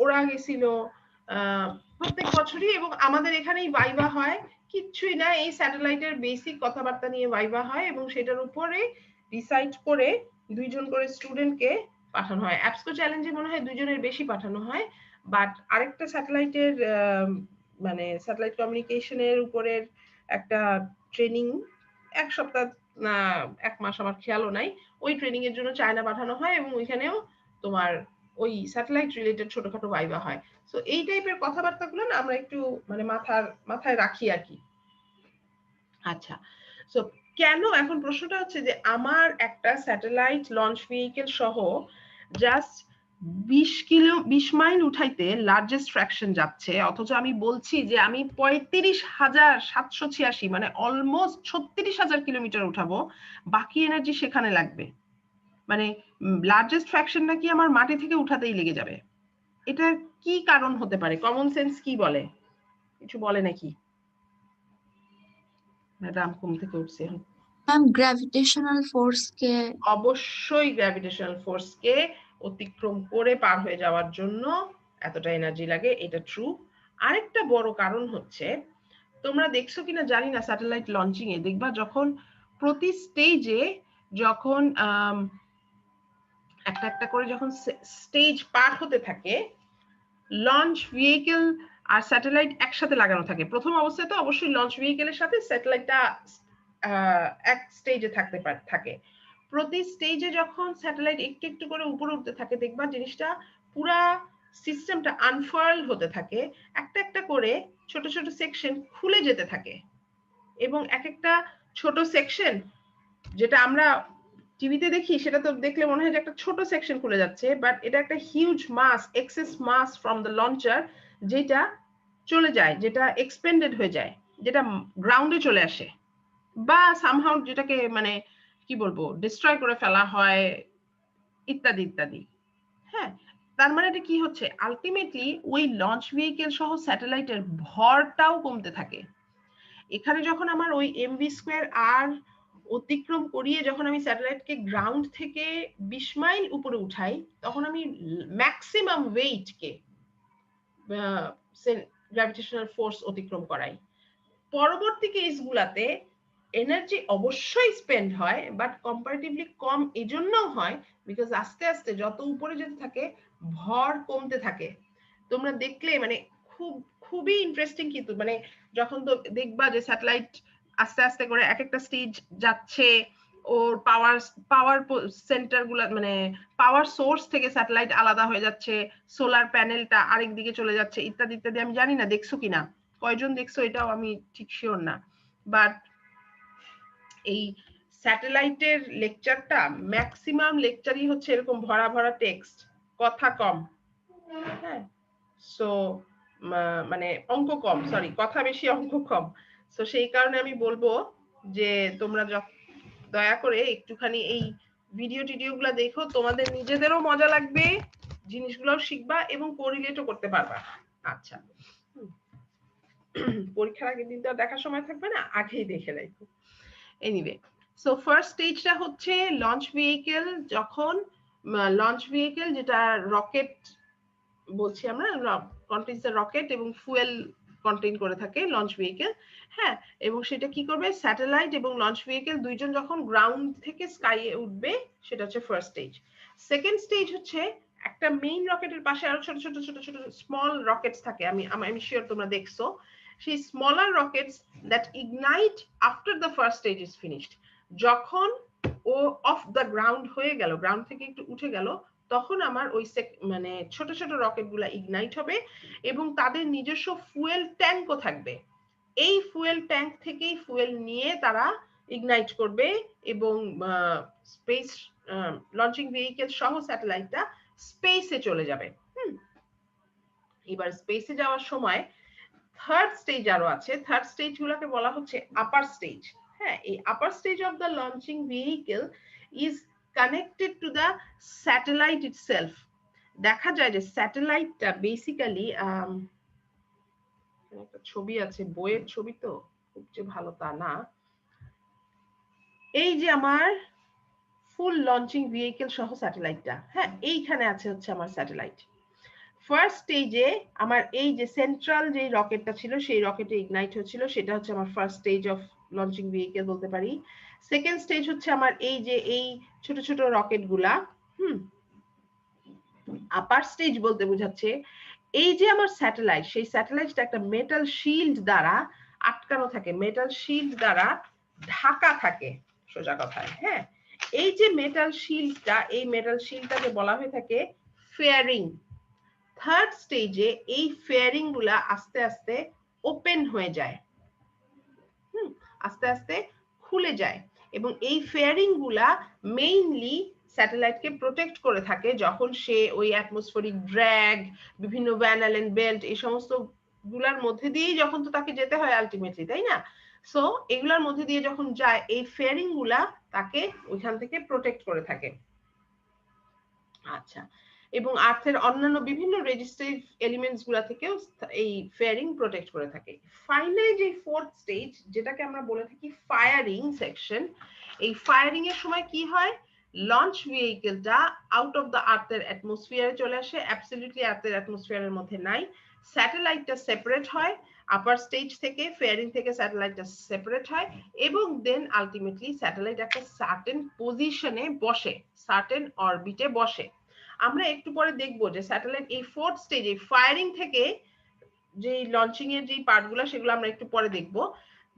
ওরা গেছিল প্রত্যেক বছরই। এবং আমাদের এখানেই ভাইভা হয়, কিচ্ছুই না, এই স্যাটেলাইটের বেসিক কথাবার্তা নিয়ে ভাইভা হয় এবং সেটার উপরে ডিসাইড করে 2 জন করে স্টুডেন্টকে পাঠানো হয়। অ্যাপসকো চ্যালেঞ্জে মনে হয় 2 জনের বেশি পাঠানো হয়, বাট আরেকটা স্যাটেলাইটের মানে স্যাটেলাইট কমিউনিকেশনের উপরের একটা ট্রেনিং 1 সপ্তাহ না 1 মাস আমার খেয়ালও নাই, ওই ট্রেনিং এর জন্য চায়না পাঠানো হয় এবং ওইখানেও তোমার ওই স্যাটেলাইট রিলেটেড ছোটখাটো ভাইভা হয়। সো এই টাইপের কথাবার্তাগুলো না আমরা একটু মানে মাথায় রাখি আর কি। আচ্ছা, সো কেন, এখন প্রশ্নটা হচ্ছে যে আমার একটা স্যাটেলাইট লঞ্চ ভেহিকেল সহ জাস্ট 20 মাইল উঠাইতে লার্জেস্ট ফ্র্যাকশন যাচ্ছে, অথচ আমি বলছি যে আমি 35,786 মানে অলমোস্ট 36,000 কিলোমিটার উঠাবো, বাকি এনার্জি সেখানে লাগবে। মানে লার্জেস্ট ফ্র্যাকশন নাকি আমার মাটি থেকে উঠাতেই লেগে যাবে। এটা কি কারণ হতে পারে? কমন সেন্স কি বলে? কিছু বলে নাকি? ম্যাডাম ঘুম থেকে উঠছে এখন। ম্যাম গ্র্যাভিটেশনাল ফোর্স কে, অবশ্যই গ্র্যাভিটেশনাল ফোর্স কে অতিক্রম করে পার হয়ে যাওয়ার জন্য এতটা এনার্জি লাগে, এটা ট্রু। আরেকটা বড় কারণ হচ্ছে, তোমরা দেখছো কিনা জানি না, স্যাটেলাইট লঞ্চিং এ দেখবা যখন প্রতি স্টেজে যখন একটা একটা করে যখন স্টেজ পার হতে থাকে, লঞ্চ ভেহিকেল আর স্যাটেলাইট একসাথে লাগানো থাকে। প্রথম অবস্থায় তো অবশ্যই লঞ্চ ভেহিকেলের সাথে স্যাটেলাইটটা এক স্টেজে থাকে। প্রতি স্টেজে যখন স্যাটেলাইট একটু একটু করে উপরে উঠতে থাকে, দেখবা জিনিসটা পুরা সিস্টেমটা আনফার্ল হতে থাকে, একটা একটা করে ছোট ছোট সেকশন খুলে যেতে থাকে। এবং এক একটা ছোট সেকশন যেটা আমরা টিভিতে দেখি, সেটা তো দেখলে মনে হয় যে একটা ছোট সেকশন খুলে যাচ্ছে, বাট এটা একটা huge mass, excess mass from the launcher, যেটা চলে যায়, যেটা এক্সপেন্ডেড হয়ে যায়, যেটা গ্রাউন্ডে চলে আসে, বা সামহাউ যেটাকে মানে কি বলবো ডিস্ট্রয় করে ফেলা হয়, ইত্যাদি ইত্যাদি। হ্যাঁ, তার মানে এটা কি হচ্ছে, আলটিমেটলি ওই লঞ্চ ভেহিকেল সহ স্যাটেলাইটের ভরটাও কমতে থাকে। এখানে যখন আমার ওই mv² আর অতিক্রম করিয়ে যখন আমি স্যাটেলাইটকে গ্রাউন্ড থেকে 20 মাইল উপরে উঠাই, তখন আমি ম্যাক্সিমাম ওয়েটকে গ্র্যাভিটেশনাল ফোর্স অতিক্রম করাই। পরবর্তী কেসগুলাতে এনার্জি অবশ্যই স্পেন্ড হয়, বাট কম্পারেটিভলি কম এজন্য হয় বিকজ আস্তে আস্তে যত উপরে যেতে থাকে ভর কমতে থাকে। তোমরা দেখলে মানে খুবই ইন্টারেস্টিং, কিন্তু মানে যখন তো দেখবা যে স্যাটেলাইট আস্তে আস্তে করে এক একটা স্টেজ যাচ্ছে, ওর পাওয়ার সেন্টার গুলা মানে পাওয়ার সোর্স থেকে স্যাটেলাইট আলাদা হয়ে যাচ্ছে, সোলার প্যানেলটা আরেক দিকে চলে যাচ্ছে, ইত্যাদি ইত্যাদি। আমি জানি না দেখছো কিনা, কয়জন দেখছো এটাও আমি ঠিক শিওর না। বাট এই স্যাটেলাইটের লেকচারটা ম্যাক্সিমাম লেকচারই হচ্ছে এরকম ভরা ভরা টেক্সট, কথা কম। হ্যাঁ, সো মানে অঙ্ক কম, সরি কথা বেশি অঙ্ক কম। সো সেই কারণে আমি বলবো যে তোমরা দয়া করে একটুখানি এই ভিডিও গুলা দেখো, তোমাদের নিজেদেরও মজা লাগবে, জিনিসগুলোও শিখবা এবং কোরিলেটও করতে পারবা। আচ্ছা, পরীক্ষার আগের দিন তো দেখার সময় থাকবে না, আগেই দেখে রাখো। এনিওয়ে, সো ফার্স্ট স্টেজটা হচ্ছে লঞ্চ ভেহিকেল। যখন লঞ্চ ভেহিকেল যেটা রকেট বলছি আমরা, কন্টেইনস দ্য রকেট এবং ফুয়েল কন্টেইন করে থাকে লঞ্চ ভেহিকেল। হ্যাঁ, এবং সেটা কি করবে, স্যাটেলাইট এবং লঞ্চ ভেহিকেল দুইজন যখন গ্রাউন্ড থেকে স্কাইয়ে উঠবে, সেটা হচ্ছে ফার্স্ট স্টেজ। সেকেন্ড স্টেজ হচ্ছে একটা মেইন রকেটের পাশে আরো ছোট ছোট ছোট ছোট স্মল রকেটস থাকে, আমি শিওর তোমরা দেখছো। সেই smaller Rockets that ignite after the first stage is finished. যখন ও অফ দ্য গ্রাউন্ড হয়ে গেল, গ্রাউন্ড থেকে একটু উঠে গেল, তখন আমার ওই মানে ছোট ছোট রকেট গুলা ইগনাইট হবে এবং তাদের নিজস্ব ফুয়েল ট্যাঙ্কও থাকবে। এই ফুয়েল ট্যাঙ্ক থেকেই ফুয়েল নিয়ে তারা ইগনাইট করবে এবং স্পেস লঞ্চিং ভেহিকেল সহ স্যাটেলাইটটা স্পেসে চলে যাবে। এবার স্পেসে যাওয়ার সময় থার্ড স্টেজ আরো আছে। থার্ড স্টেজ গুলোকে বলা হচ্ছে আপার স্টেজ। হ্যাঁ, এই upper stage of the launching vehicle is connected to the satellite itself. দেখা যায় যে স্যাটেলাইটটা বেসিক্যালি একটা ছবি আছে, বইয়ের ছবি তো খুব যে ভালো তা না। এই যে আমার ফুল লঞ্চিং ভেহিকেল সহ স্যাটেলাইটটা, হ্যাঁ এইখানে আছে হচ্ছে আমার স্যাটেলাইট। ফার্স্ট স্টেজে আমার এই যে সেন্ট্রাল যে রকেটটা ছিল, সেই রকেটে ইগনাইট হচ্ছিল, সেটা হচ্ছে আমার first stage of launching vehicle বলতে পারি। সেকেন্ড স্টেজ হচ্ছে আমার এই যে এই ছোট ছোট রকেট গুলা। আপার স্টেজ বলতে বোঝাচ্ছে এই যে আমার স্যাটেলাইট, সেই স্যাটেলাইটটা একটা মেটাল শিল্ড দ্বারা আটকানো থাকে, মেটাল শিল্ড দ্বারা ঢাকা থাকে সোজা কথায়। হ্যাঁ, এই যে মেটাল শিল্ডটা, এই মেটাল শিল্ডটাকে বলা হয়ে থাকে ফেয়ারিং। থার্ড স্টেজে এই ফেয়ারিং গুলা আস্তে আস্তে ওপেন হয়ে যায়, আস্তে আস্তে খুলে যায় এবং এই ফেয়ারিং গুলা মেইনলি স্যাটেলাইটকে প্রোটেক্ট করে থাকে যখন সে ওই অ্যাটমসফেরিক ড্র্যাগ, বিভিন্ন ভ্যান অ্যালেন বেল্ট, এই সমস্ত গুলার মধ্যে দিয়েই যখন তো তাকে যেতে হয় আলটিমেটলি, তাই না? সো এগুলার মধ্যে দিয়ে যখন যায়, এই ফেয়ারিং গুলা তাকে ওইখান থেকে প্রোটেক্ট করে থাকে। আচ্ছা, এবং আর্থের অন্যান্য বিভিন্ন রেজিস্ট্রেটিভ এলিমেন্টস গুলা থেকেও এই ফেয়ারিং প্রোটেক্ট করে থাকে। ফাইনালি যে ফোর্থ স্টেজ, যেটাকে আমরা বলে থাকি ফায়ারিং সেকশন, এই ফায়ারিং এর সময় কি হয়, লঞ্চ ভেহিকেলটা আউট অফ দ্য আর্থের অ্যাটমসফিয়ারে চলে আসে, অ্যাবসলিউটলি আর্থের অ্যাটমসফিয়ারের মধ্যে নাই। স্যাটেলাইটটা সেপারেট হয় আপার স্টেজ থেকে, ফেয়ারিং থেকে স্যাটেলাইটটা সেপারেট হয় এবং দেন আলটিমেটলি স্যাটেলাইট একটা সার্টেন পজিশনে বসে, সার্টেন অরবিটে বসে। আমরা একটু পরে দেখবো যে স্যাটেলাইট এই ফোর্থ স্টেজে ফায়ারিং থেকে যে লঞ্চিং এর যে পার্টগুলো, সেগুলো আমরা একটু পরে দেখবো।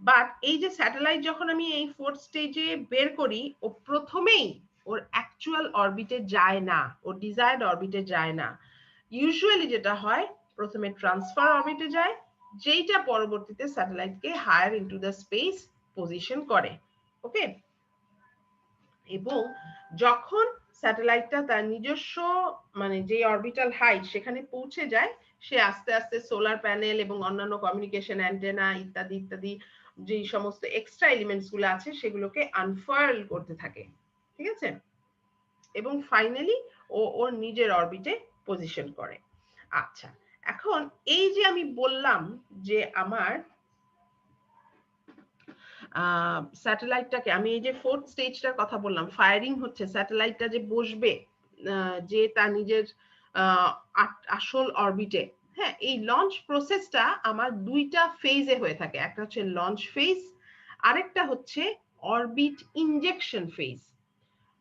বাট এই যে স্যাটেলাইট যখন আমি এই ফোর্থ স্টেজে বের করি, ও প্রথমেই ওর অ্যাকচুয়াল অরবিটে যায় না, ওর ডিজায়ার্ড অরবিটে যায় না। ইউজুয়ালি যেটা হয়, প্রথমে ট্রান্সফার অরবিটে যায়, যেইটা পরবর্তীতে স্যাটেলাইটকে higher into the space position করে। ওকে, এবং যখন স্যাটেলাইটটা তার নিজস্ব মানে যে অরবিটাল হাইট সেখানে পৌঁছে যায়, সে আস্তে আস্তে সোলার প্যানেল এবং অন্যান্য কমিউনিকেশন অ্যান্টেনা ইত্যাদি ইত্যাদি যে সমস্ত এক্সট্রা এলিমেন্টস গুলো আছে সেগুলোকে আনফার্ল করতে থাকে, ঠিক আছে, এবং ফাইনালি ও ওর নিজের অরবিটে পজিশন করে। আচ্ছা, এখন এই যে আমি বললাম যে আমার স্যাটেলাইটটাকে, আমি এই যে ফোর্থ স্টেজটার কথা বললাম, ফায়ারিং হচ্ছে, স্যাটেলাইটটা যে বসবে যে তার নিজের আসল অরবিটে। হ্যাঁ, এই লঞ্চ প্রসেসটা আমার দুইটা ফেজে হয়ে থাকে, একটা হচ্ছে লঞ্চ ফেজ, আরেকটা হচ্ছে অরবিট ইনজেকশন ফেজ।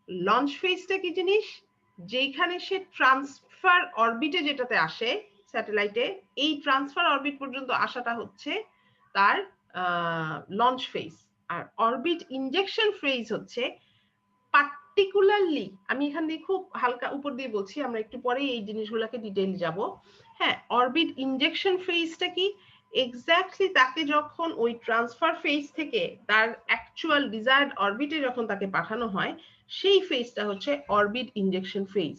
লঞ্চ ফেজটা কি জিনিস, যেখানে সে ট্রান্সফার অরবিটে যেটাতে আসে স্যাটেলাইটে, এই ট্রান্সফার অরবিট পর্যন্ত আসাটা হচ্ছে তার লঞ্চ ফেজ। আর অরবিট ইনজেকশন ফেজ হচ্ছে পার্টিকুলারলি আমি এখান দিয়ে খুব হালকা উপর দিয়ে বলছি, আমরা একটু পরেই এই জিনিসগুলোকে ডিটেইল যাব। হ্যাঁ, অরবিট ইনজেকশন ফেজটা কি? এক্স্যাক্টলি তাকে যখন ওই ট্রান্সফার ফেজ থেকে তার অ্যাকচুয়াল ডিজায়ার্ড অরবিটে যখন তাকে পাঠানো হয়, সেই ফেজটা হচ্ছে অরবিট ইনজেকশন ফেজ।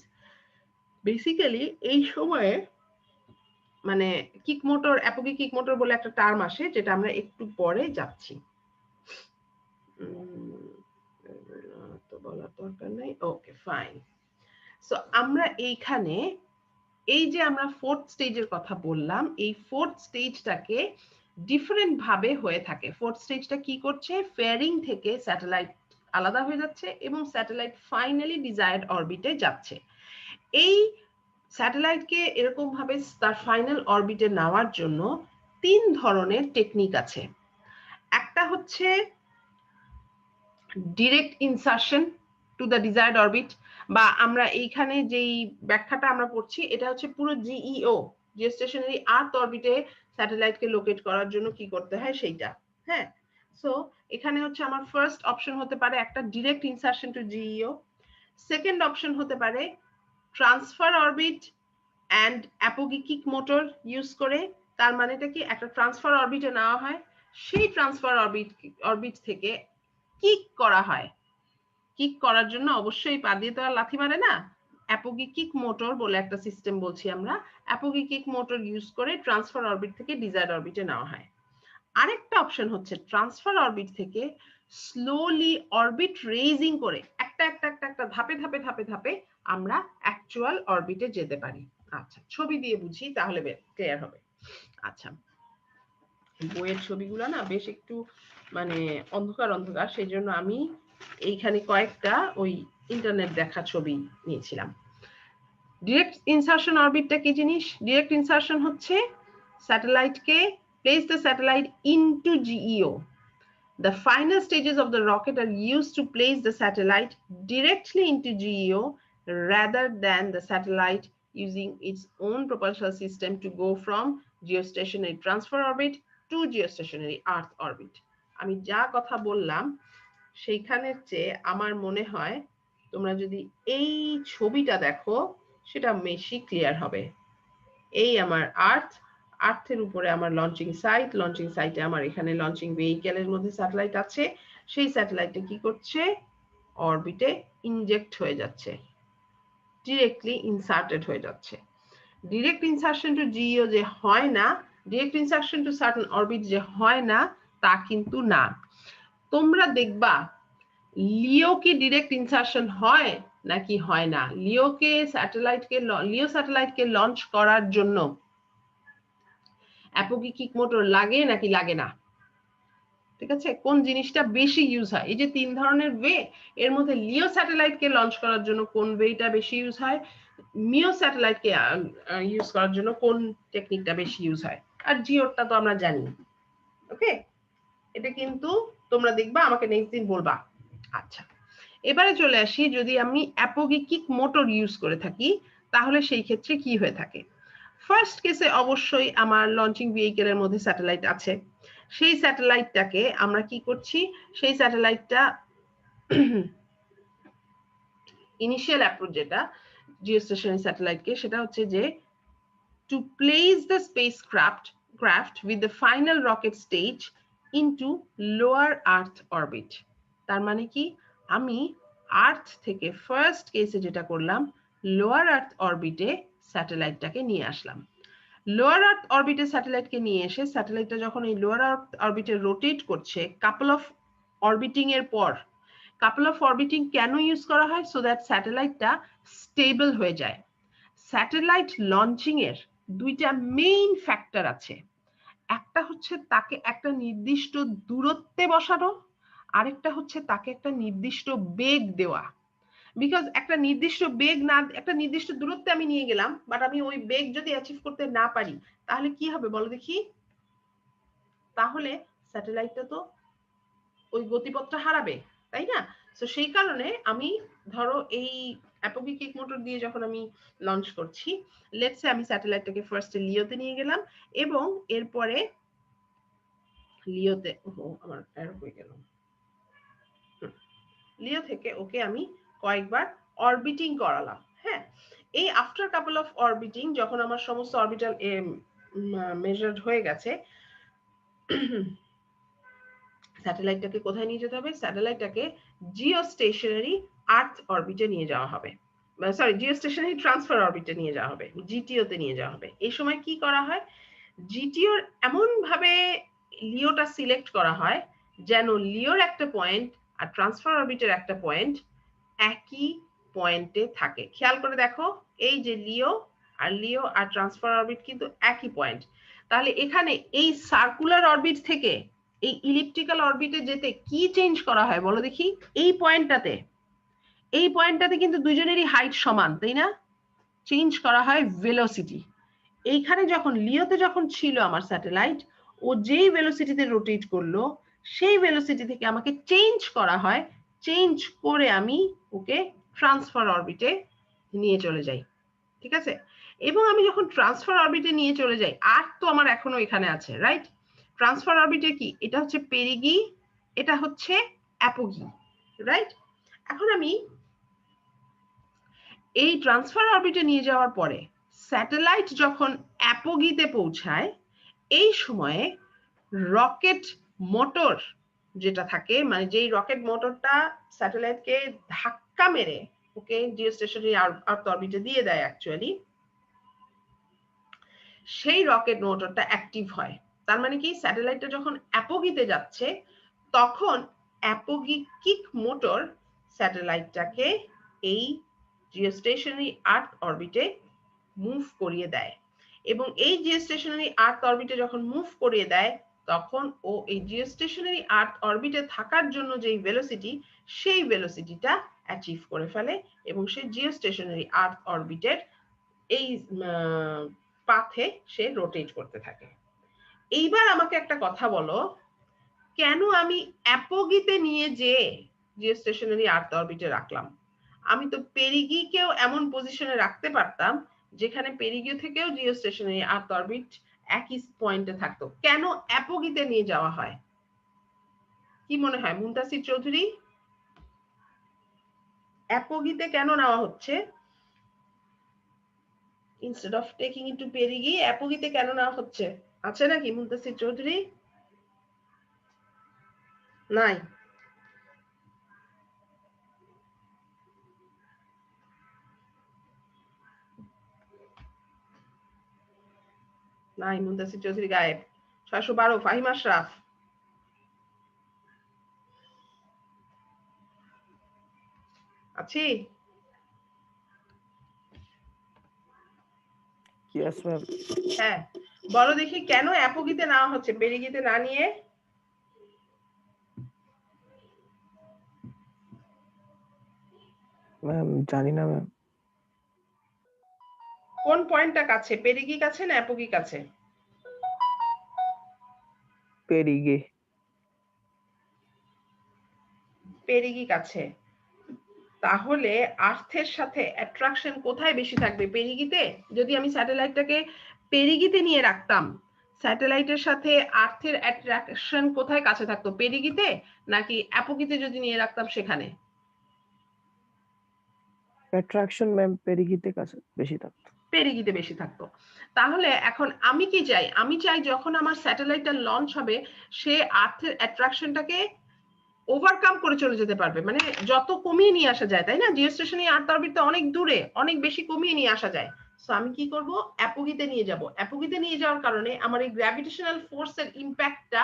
বেসিক্যালি এই সময়ে মানে কিক মোটর, অ্যাপোগি কিক মোটর বলে একটা টার্ম আসে, যেটা আমরা একটু পরে যাচ্ছি, তো বলার দরকার নাই। Okay fine. সো আমরা এইখানে এই যে আমরা ফোর্থ স্টেজের কথা বললাম, এই ফোর্থ স্টেজটাকে ডিফারেন্ট ভাবে হয়ে থাকে। ফোর্থ স্টেজটা কি করছে? ফেয়ারিং থেকে স্যাটেলাইট আলাদা হয়ে যাচ্ছে এবং স্যাটেলাইট ফাইনালি ডিজায়ার্ড অরবিটে যাচ্ছে। এই স্যাটেলাইটকে এরকম ভাবে তার ফাইনাল অরবিটে নেওয়ার জন্য 3 ধরনের টেকনিক আছে। একটা হচ্ছে direct insertion to the desired orbit, বা আমরা এইখানে যেই ব্যাখ্যাটা আমরা পড়ছি এটা হচ্ছে পুরো জিইও, জিওস্টেশনারি আর্থ অরবিটে স্যাটেলাইটকে লোকেট করার জন্য কি করতে হয় সেইটা। হ্যাঁ, সো এখানে হচ্ছে আমার ফার্স্ট অপশন হতে পারে একটা direct insertion to GEO. Second option হতে পারে transfer orbit and apogee kick motor use করে। তার মানেটা কি? একটা ট্রান্সফার অরবিটে নেওয়া হয়, সেই ট্রান্সফার অরবিট থেকে কিক করা হয়। কিক করার জন্য অবশ্যই পা দিয়ে তো আর লাথি মারে না, অ্যাপোগি কিক মোটর বলে একটা সিস্টেম বলছি আমরা। অ্যাপোগি কিক মোটর ইউজ করে ট্রান্সফার অরবিট থেকে ডিজায়ার্ড অরবিটে নেওয়া হয়। আরেকটা অপশন হচ্ছে ট্রান্সফার অরবিট থেকে স্লোলি অরবিট রেইজিং করে একটা একটা একটা একটা ধাপে ধাপে ধাপে ধাপে আমরা অ্যাকচুয়াল অরবিটে যেতে পারি। আচ্ছা, ছবি দিয়ে বুঝি তাহলে ক্লিয়ার হবে। আচ্ছা, বইয়ের ছবিগুলো না বেশ একটু মানে অন্ধকার অন্ধকার, সেই জন্য আমি এইখানে কয়েকটা ওই ইন্টারনেট দেখা ছবি নিয়েছিলাম। ডিরেক্ট ইনসারশন অরবিটটা কি জিনিস? ডিরেক্ট ইনসারশন হচ্ছে স্যাটেলাইটকে place the satellite into GEO. The final stages of the rocket are used to place the satellite directly into GEO rather than the satellite using its own propulsion system to go from geostationary transfer orbit to geostationary Earth orbit. আমি যা কথা বললাম সেইখানের চেয়ে আমার মনে হয় তোমরা যদি এই ছবিটা দেখো সেটা বেশি ক্লিয়ার হবে। এই আমার আর্থের উপরে আমার লঞ্চিং সাইট, লঞ্চিং সাইটে আমার এখানে লঞ্চিং ভেহিকেলের মধ্যে স্যাটেলাইট আছে, সেই স্যাটেলাইটটা কি করছে? অরবিটে ইনজেক্ট হয়ে যাচ্ছে, ডিরেক্টলি ইনসার্টেড হয়ে যাচ্ছে। ডিরেক্ট ইনসারশন টু জিইও যে হয় না, direct insertion to certain orbit যে হয় না, তা কিন্তু না। তোমরা দেখবা লিও কি ডিরেক্ট ইনসারশন হয় নাকি হয় না? লিও স্যাটেলাইটকে লঞ্চ করার জন্য অ্যাপোগি কিক মোটর লাগে নাকি লাগে না? ঠিক আছে, কোন জিনিসটা বেশি ইউজ হয়? এই যে 3 ধরনের ওয়ে, এর মধ্যে লিও স্যাটেলাইটকে লঞ্চ করার জন্য কোন ওয়েটা বেশি ইউজ হয়, মিও স্যাটেলাইটকে ইউজ করার জন্য কোন টেকনিকটা বেশি ইউজ হয়, আর জিওরটা তো আমরা জানি। ওকে, এটা কিন্তু তোমরা দেখবা, আমাকে নেক্সট দিন বলবা। আচ্ছা, এবারে চলে আসি, যদি আমি অ্যাপোগি কিক মোটর ইউজ করে থাকি তাহলে সেই ক্ষেত্রে কি হয়ে থাকে। ফার্স্ট কেসে অবশ্যই আমার লঞ্চিং ভেহিকেলের মধ্যে স্যাটেলাইট আছে, সেই স্যাটেলাইটটাকে আমরা কি করছি, সেই স্যাটেলাইটটা ইনিশিয়াল অ্যাপ্রোচ যেটা জিওস্টেশনারি স্যাটেলাইটকে, সেটা হচ্ছে যে to place the spacecraft with the final rocket stage into lower Earth orbit. তার মানে কি, আমি আর্থ থেকে ফার্স্ট কেসে যেটা করলাম, লোয়ার আর্থ অরবিটে স্যাটেলাইটটাকে নিয়ে আসলাম। লোয়ার আর্থ অরবিটে স্যাটেলাইটকে নিয়ে এসে স্যাটেলাইটটা যখন এই লোয়ার আর্থ অরবিটে রোটেট করছে, কাপল অফ অরবিটিং এর পর, কাপল অফ অরবিটিং কেন ইউজ করা হয়? সো দ্যাট স্যাটেলাইটটা স্টেবল হয়ে যায়। স্যাটেলাইট লঞ্চিং এর দুইটা মেইন ফ্যাক্টর আছে, একটা হচ্ছে তাকে একটা নির্দিষ্ট দূরত্বে বসানো, আরেকটা হচ্ছে তাকে একটা নির্দিষ্ট বেগ দেওয়া। বিকজ একটা নির্দিষ্ট বেগ না, একটা নির্দিষ্ট দূরত্বে আমি নিয়ে গেলাম, বাট আমি ওই বেগ যদি অ্যাচিভ করতে না পারি তাহলে কি হবে বলো দেখি? তাহলে স্যাটেলাইটটা তো ওই গতিপথটা হারাবে, তাই না? তো সেই কারণে আমি ধরো এই অ্যাপোগি কিক মোটর দিয়ে যখন আমি লঞ্চ করছি, লেটস সে আমি স্যাটেলাইটটাকে ফার্স্টে লিওতে নিয়ে গেলাম এবং এরপরে লিওতে, আমার অ্যারো হয়ে গেল, লিও থেকে ওকে আমি কয়েকবার অরবিটিং করালাম। হ্যাঁ, এই আফটার কাপল অফ অরবিটিং যখন আমার সমস্ত অরবিটাল মেজার্ড হয়ে গেছে, স্যাটেলাইটটাকে কোথায় নিয়ে যেতে হবে? স্যাটেলাইটটাকে জিওস্টেশনারি আর্থ অরবিটে নিয়ে যাওয়া হবে, সরি জিওস্টেশনারি ট্রান্সফার অরবিটে নিয়ে যাওয়া হবে, জিটিও তে নিয়ে যাওয়া হবে। এই সময় কি করা হয়? জিটিওর এমন ভাবে লিওটা সিলেক্ট করা হয় যেন লিওর একটা পয়েন্ট আর ট্রান্সফার অরবিটের একটা পয়েন্ট একই পয়েন্টে থাকে। খেয়াল করে দেখো, এই যে লিও আর ট্রান্সফার অরবিট কিন্তু একই পয়েন্ট। তাহলে এখানে এই সার্কুলার অরবিট থেকে এই ইলিপ্টিক্যাল অরবিটে যেতে কি চেঞ্জ করা হয় বলো দেখি? এই পয়েন্টটাতে কিন্তু দুজনেরই হাইট সমান, তাই না? চেঞ্জ করা হয় ভেলোসিটি। এইখানে যখন লিওতে যখন ছিল আমার স্যাটেলাইট, ও যেই ভেলোসিটিতে রোটেট করলো সেই ভেলোসিটি থেকে আমাকে চেঞ্জ করা হয়, চেঞ্জ করে আমি ওকে ট্রান্সফার অরবিটে নিয়ে চলে যাই। ঠিক আছে? এবং আমি যখন ট্রান্সফার অরবিটে নিয়ে চলে যাই, আর্থ তো আমার এখনো এখানে আছে, রাইট? ট্রান্সফার অরবিটে কি? এটা হচ্ছে পেরিগি, এটা হচ্ছে অ্যাপোগি, রাইট? এখন আমি এই ট্রান্সফার অরবিটে নিয়ে যাওয়ার পরে স্যাটেলাইট যখন অ্যাপোগিতে পৌঁছায়, এই সময়ে রকেট মোটর যেটা থাকে, মানে যেই রকেট মোটরটা স্যাটেলাইটকে ধাক্কা মেরে ওকে জিওস্টেশনারি আর্থ অরবিটে দিয়ে দেয় অ্যাকচুয়ালি, সেই রকেট মোটরটা অ্যাক্টিভ হয়। তার মানে কি? স্যাটেলাইটটা যখন অ্যাপোগিতে যাচ্ছে তখন অ্যাপোগিক মোটর স্যাটেলাইটটাকে এই জিওস্টেশনারি আর্থ অরবিটে মুভ করিয়ে দেয়। এবং এই জিওস্টেশনারি আর্থ অরবিটে যখন মুভ করিয়ে দেয় তখন ও এই জিওস্টেশনারি আর্থ অরবিটে থাকার জন্য যেই ভেলোসিটি, সেই ভেলোসিটিটা অ্যাচিভ করে ফেলে এবং সে জিওস্টেশনারি আর্থ অরবিটের এই পাথে সে রোটেট করতে থাকে। এইবার আমাকে একটা কথা বলো, কেন আমি অ্যাপোগিতে নিয়ে যেয়ে জিওস্টেশনারি আর্থ অরবিটে রাখলাম? আমি তো পেরিগিকেও এমন পজিশনে রাখতে পারতাম যেখানে পেরিগি থেকেও জিওস্টেশনারি আর্থ অরবিট একই পয়েন্টে থাকতো। কেন অ্যাপোগিতে নিয়ে যাওয়া হয়? কি মনে হয় মুনতাসির চৌধুরী? অ্যাপোগিতে কেন নেওয়া হচ্ছে? ইনস্টেড অফ টেকিং ইনটু পেরিগি, অ্যাপোগিতে কেন নেওয়া হচ্ছে? আছে নাকি মুনতাসির চৌধুরী? নাই। নাই, মুনতাসির চৌধুরী গায়েব। 612 ফাহিম আশরাফ। আছি? Yes ma'am. হ্যাঁ, বলো দেখি কেন অ্যাপোগিতে নেওয়া হচ্ছে পেরিগিতে না নিয়ে? ম্যাম জানি না ম্যাম। কোন পয়েন্টটা কাছে, পেরিগি কাছে না অ্যাপোগি কাছে? পেরিগে। পেরিগি কাছে। তাহলে আর্থের সাথে অ্যাট্রাকশন কোথায় বেশি থাকবে? পেরিগিতে? যদি আমি স্যাটেলাইটটাকে পেরিগিতে নিয়ে রাখতাম, স্যাটেলাইটের সাথে আর্থের অ্যাট্রাকশন কোথায় কাছে থাকতো? পেরিগিতে নাকি অ্যাপোগিতে যদি নিয়ে রাখতাম সেখানে? অ্যাট্রাকশন ম্যাম পেরিগিতে কাছে বেশি থাকতো। পেরিগিতে বেশি থাকতো। তাহলে এখন আমি কি চাই? আমি চাই যখন আমার স্যাটেলাইটটা লঞ্চ হবে সে আর্থের অ্যাট্রাকশনটাকে ওভারকাম করে চলে যেতে পারবে, মানে যত কমিয়ে নিয়ে আসা যায়, তাই না? জিওস্টেশনে আর্থ অরবিট তো অনেক দূরে, অনেক বেশি কমিয়ে নিয়ে আসা যায়। সো আমি কি করব? অ্যাপোগিতে নিয়ে যাব। অ্যাপোগিতে নিয়ে যাওয়ার কারণে আমার এই গ্র্যাভিটেশনাল ফোর্সের ইমপ্যাক্টটা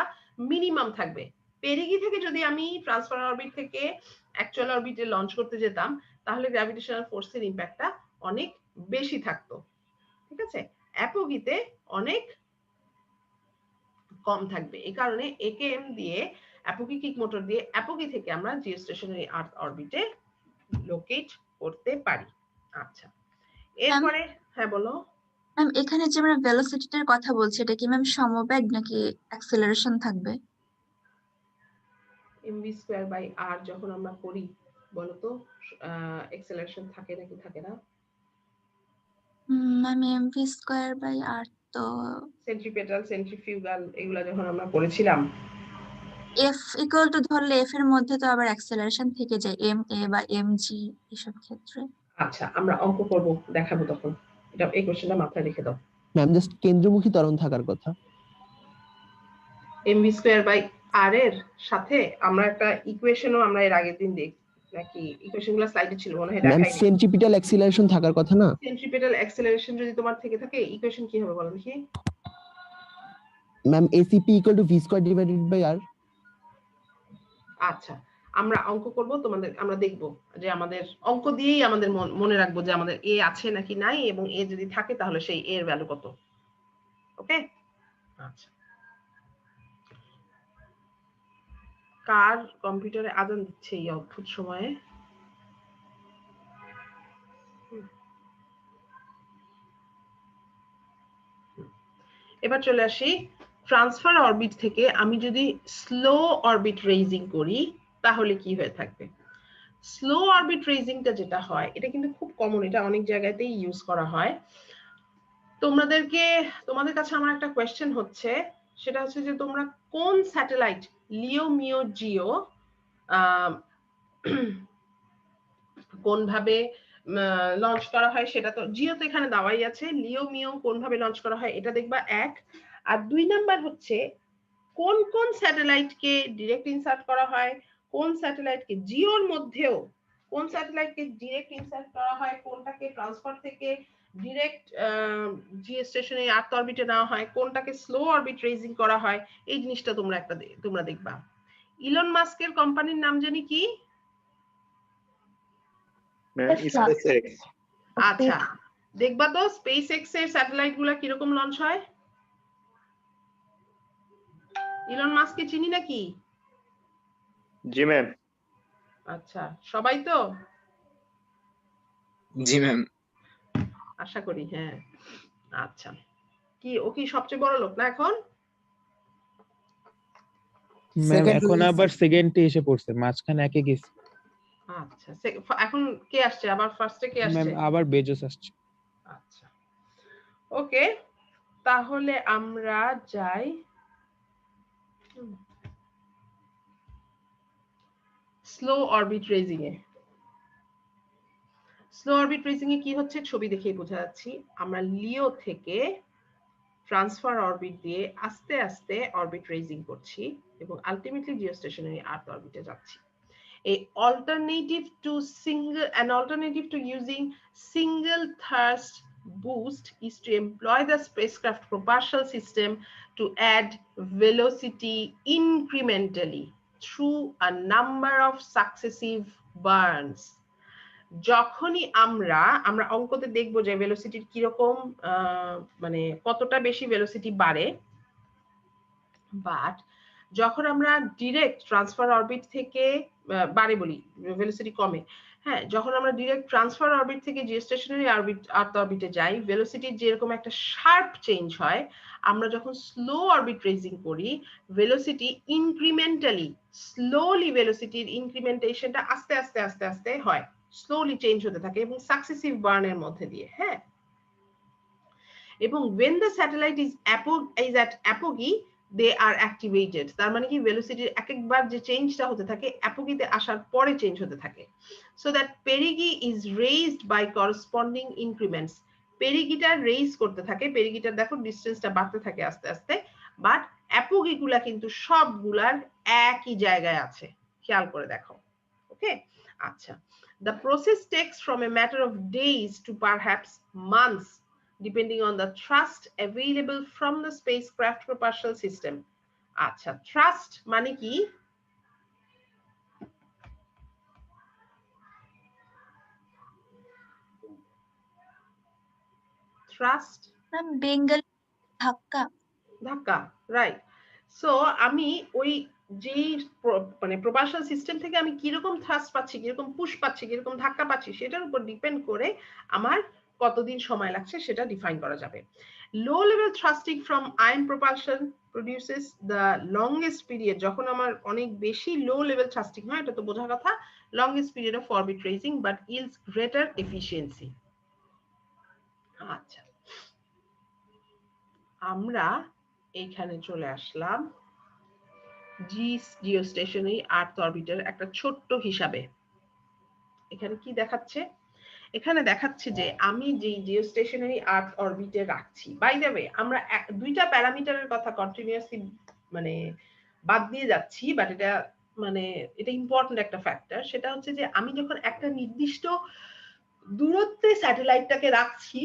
মিনিমাম থাকবে। পেরিগি থেকে যদি আমি ট্রান্সফার অরবিট থেকে অ্যাকচুয়াল অরবিটে লঞ্চ করতে যেতাম তাহলে গ্র্যাভিটেশনাল ফোর্সের ইমপ্যাক্টটা অনেক বেশি থাকতো। ঠিক আছে? অ্যাপোগিতে অনেক কম থাকবে। এই কারণে একেএম দিয়ে অ্যাপোগিক মোটর দিয়ে অ্যাপোগি থেকে আমরা জিওস্টেশনারি আর্থ অরবিটে লোকেট করতে পারি। আচ্ছা, এরপরে হ্যাঁ বলো। ম্যাম এখানে যে আমরা ভেলোসিটিটার কথা বলছি এটা কি ম্যাম সমবেগ নাকি অ্যাক্সেলারেশন থাকবে? এমভি স্কয়ার বাই আর যখন আমরা করি বলো তো অ্যাক্সেলারেশন থাকে নাকি থাকে না? ম্যাম এমভি স্কয়ার বাই আর তো সেন্ট্রিপেটাল সেন্ট্রিফিউগাল এগুলা যখন আমরা করেছিলাম এফ ইকুয়াল টু ধরলে এফ এর মধ্যে তো আবার অ্যাক্সেলারেশন থেকে যায়, এম এ বা এম জি এসব ক্ষেত্রে। আচ্ছা আমরা অঙ্ক করব, দেখাবো তখন। এটা এই কোশ্চেনটা মাথায় রেখে দাও। ম্যাম জাস্ট কেন্দ্রমুখী ত্বরণ থাকার কথা। mv স্কয়ার বাই আর এর সাথে আমরা একটা ইকুয়েশনও আমরা এর আগের দিন নাকি ইকুয়েশনগুলো স্লাইডে ছিল মনে হয়, ম্যাম দেখাই সেন্ট্রিপিটাল অ্যাক্সিলারেশন থাকার কথা না? সেন্ট্রিপেটাল অ্যাক্সেলারেশন যদি তোমার থেকে থাকে ইকুয়েশন কি হবে বলো দেখি। Ma'am ACP equal to V square divided by R. আচ্ছা আমরা অঙ্ক করব, তোমাদের আমরা দেখব যে আমাদের অঙ্ক দিয়েই আমাদের মনে রাখবো যে আমাদের এ আছে নাকি নাই, এবং এ যদি থাকে তাহলে সেই এর ভ্যালু কত। ওকে আচ্ছা, কার কম্পিউটারে আজান দিচ্ছে এই অদ্ভুত সময়ে? এবার চলে আসি ট্রান্সফার অরবিট থেকে আমি যদি স্লো অরবিট রেইজিং করি তাহলে কি হয়ে থাকবে। স্লো অরবিট রেইজিংটা যেটা হয় এটা কিন্তু খুব কমন, এটা অনেক জায়গাতেই ইউজ করা হয়। তোমাদের কাছে আমার একটা কোয়েশ্চেন হচ্ছে, সেটা হচ্ছে যে তোমরা কোন স্যাটেলাইট লিও মিও জিও কোন ভাবে লঞ্চ করা হয় সেটা তো জিও তো এখানে দেওয়াই আছে, লিও মিও কোন ভাবে লঞ্চ করা হয় এটা দেখবা এক। আর 2 নাম্বার হচ্ছে কোন কোন স্যাটেলাইটকে ডিরেক্ট ইনসার্ট করা হয়, কোন স্যাটেলাইটকে জিওর মধ্যেও কোন স্যাটেলাইটকে ডিরেক্ট ইনসার্ট করা হয়, কোনটাকে ট্রান্সফার থেকে ডিরেক্ট জিও স্টেশনে আর্থ অরবিটে নেওয়া হয়, কোনটাকে স্লো অরবিট রেইজিং করা হয়, এই জিনিসটা তোমরা দেখবা। ইলন মাস্কের কোম্পানির নাম জানি কি? আচ্ছা দেখবা তো স্পেস এক্স এর স্যাটেলাইট গুলা কিরকম লঞ্চ হয়। ইলন মাস্ককে চিনি নাকি? জি ম্যাম। আচ্ছা সবাই তো? জি ম্যাম। আশা করি হ্যাঁ। আচ্ছা কি ও কি সবচেয়ে বড় লোক না এখন? ম্যাম এখন আবার সেকেন্ডে এসে পড়ছে, মাঝখানে একে গেছে। আচ্ছা এখন কে আসছে আবার? ফার্স্টে কে আসছে? ম্যাম আবার বেজোস আসছে। আচ্ছা ওকে তাহলে আমরা যাই স্লো অরবিট রেজিং এ। স্লো অরবিট রেজিং এ কি হচ্ছে ছবি দেখেই বোঝা যাচ্ছে। আমরা লিও থেকে ট্রান্সফার অরবিট দিয়ে আস্তে আস্তে অরবিট রেজিং করছি এবং আলটিমেটলি জিওস্টেশনারি আর্থ অরবিটে যাচ্ছি। A an alternative to using single thrust boost is to employ the spacecraft propulsion system to add velocity incrementally through a number of successive burns. যখনই আমরা অঙ্কতে দেখবো যে ভেলোসিটির কিরকম মানে কতটা বেশি ভেলোসিটি বাড়ে, বাট যখন আমরা ডিরেক্ট ট্রান্সফার অরবিট থেকে বাড়ে বলি ভেলোসিটি কমে, হ্যাঁ যখন আমরা ডিরেক্ট ট্রান্সফার অরবিট থেকে জিওস্টেশনারি আর্থ অরবিটে যাই ভেলোসিটির যেরকম একটা শার্প চেঞ্জ হয়, আমরা যখন স্লো অরবিট রেজিং করি ভেলোসিটি ইনক্রিমেন্টালি স্লোলি ভেলোসিটির ইনক্রিমেন্টেশনটা আস্তে আস্তে আস্তে আস্তে হয়, স্লোলি চেঞ্জ হতে থাকে এবং সাকসেসিভ বার্নের মধ্যে দিয়ে। হ্যাঁ এবং when the satellite is at apogee they are activated, তার মানে কি ভেলোসিটির একবার যে চেঞ্জটা হতে থাকে অ্যাপোগিতে আসার পরে চেঞ্জ হতে থাকে, so that perigee is raised by corresponding increments, পেরিগিটা রেইজ করতে থাকে, পেরিগিটার দেখো ডিসটেন্সটা বাড়তে থাকে আস্তে আস্তে, বাট অ্যাপোগি গুলা কিন্তু সবগুলার একই জায়গায় আছে, খেয়াল করে দেখো। ওকে আচ্ছা the process takes from a matter of days to perhaps months depending on the thrust available from the spacecraft propulsion system. আচ্ছা thrust মানে কি? thrust বেঙ্গল ধাক্কা। ধাক্কা রাইট। সো আমি ওই যেই মানে প্রপালশন সিস্টেম থেকে আমি কিরকম থ্রাস্ট পাচ্ছি, কিরকম পুশ পাচ্ছি, কিরকম ধাক্কা পাচ্ছি সেটার উপর ডিপেন্ড করে আমার কতদিন সময় লাগছে সেটা ডিফাইন করা যাবে। Low level thrusting from ion propulsion produces the longest period, যখন আমার অনেক বেশি লো লেভেল থ্রাস্টিং হয় এটা তো বোঝার কথা, longest period of orbit raising but else greater efficiency. আচ্ছা আমরা এইখানে চলে আসলাম জিওস্টেশনারি আর্থ অরবিটের একটা ছোট্ট হিসাবে। এখানে কি দেখাচ্ছে? এখানে দেখাচ্ছে যে আমি যে জিওস্টেশনারি আর্থ অরবিটে রাখছি, বাই দ্য ওয়ে আমরা দুইটা প্যারামিটারের কথা কন্টিনিউয়াসলি মানে বাদ দিয়ে যাচ্ছি, বাট এটা মানে এটা ইম্পর্টেন্ট একটা ফ্যাক্টর। সেটা হচ্ছে যে আমি যখন একটা নির্দিষ্ট দূরত্বে স্যাটেলাইটটাকে রাখছি,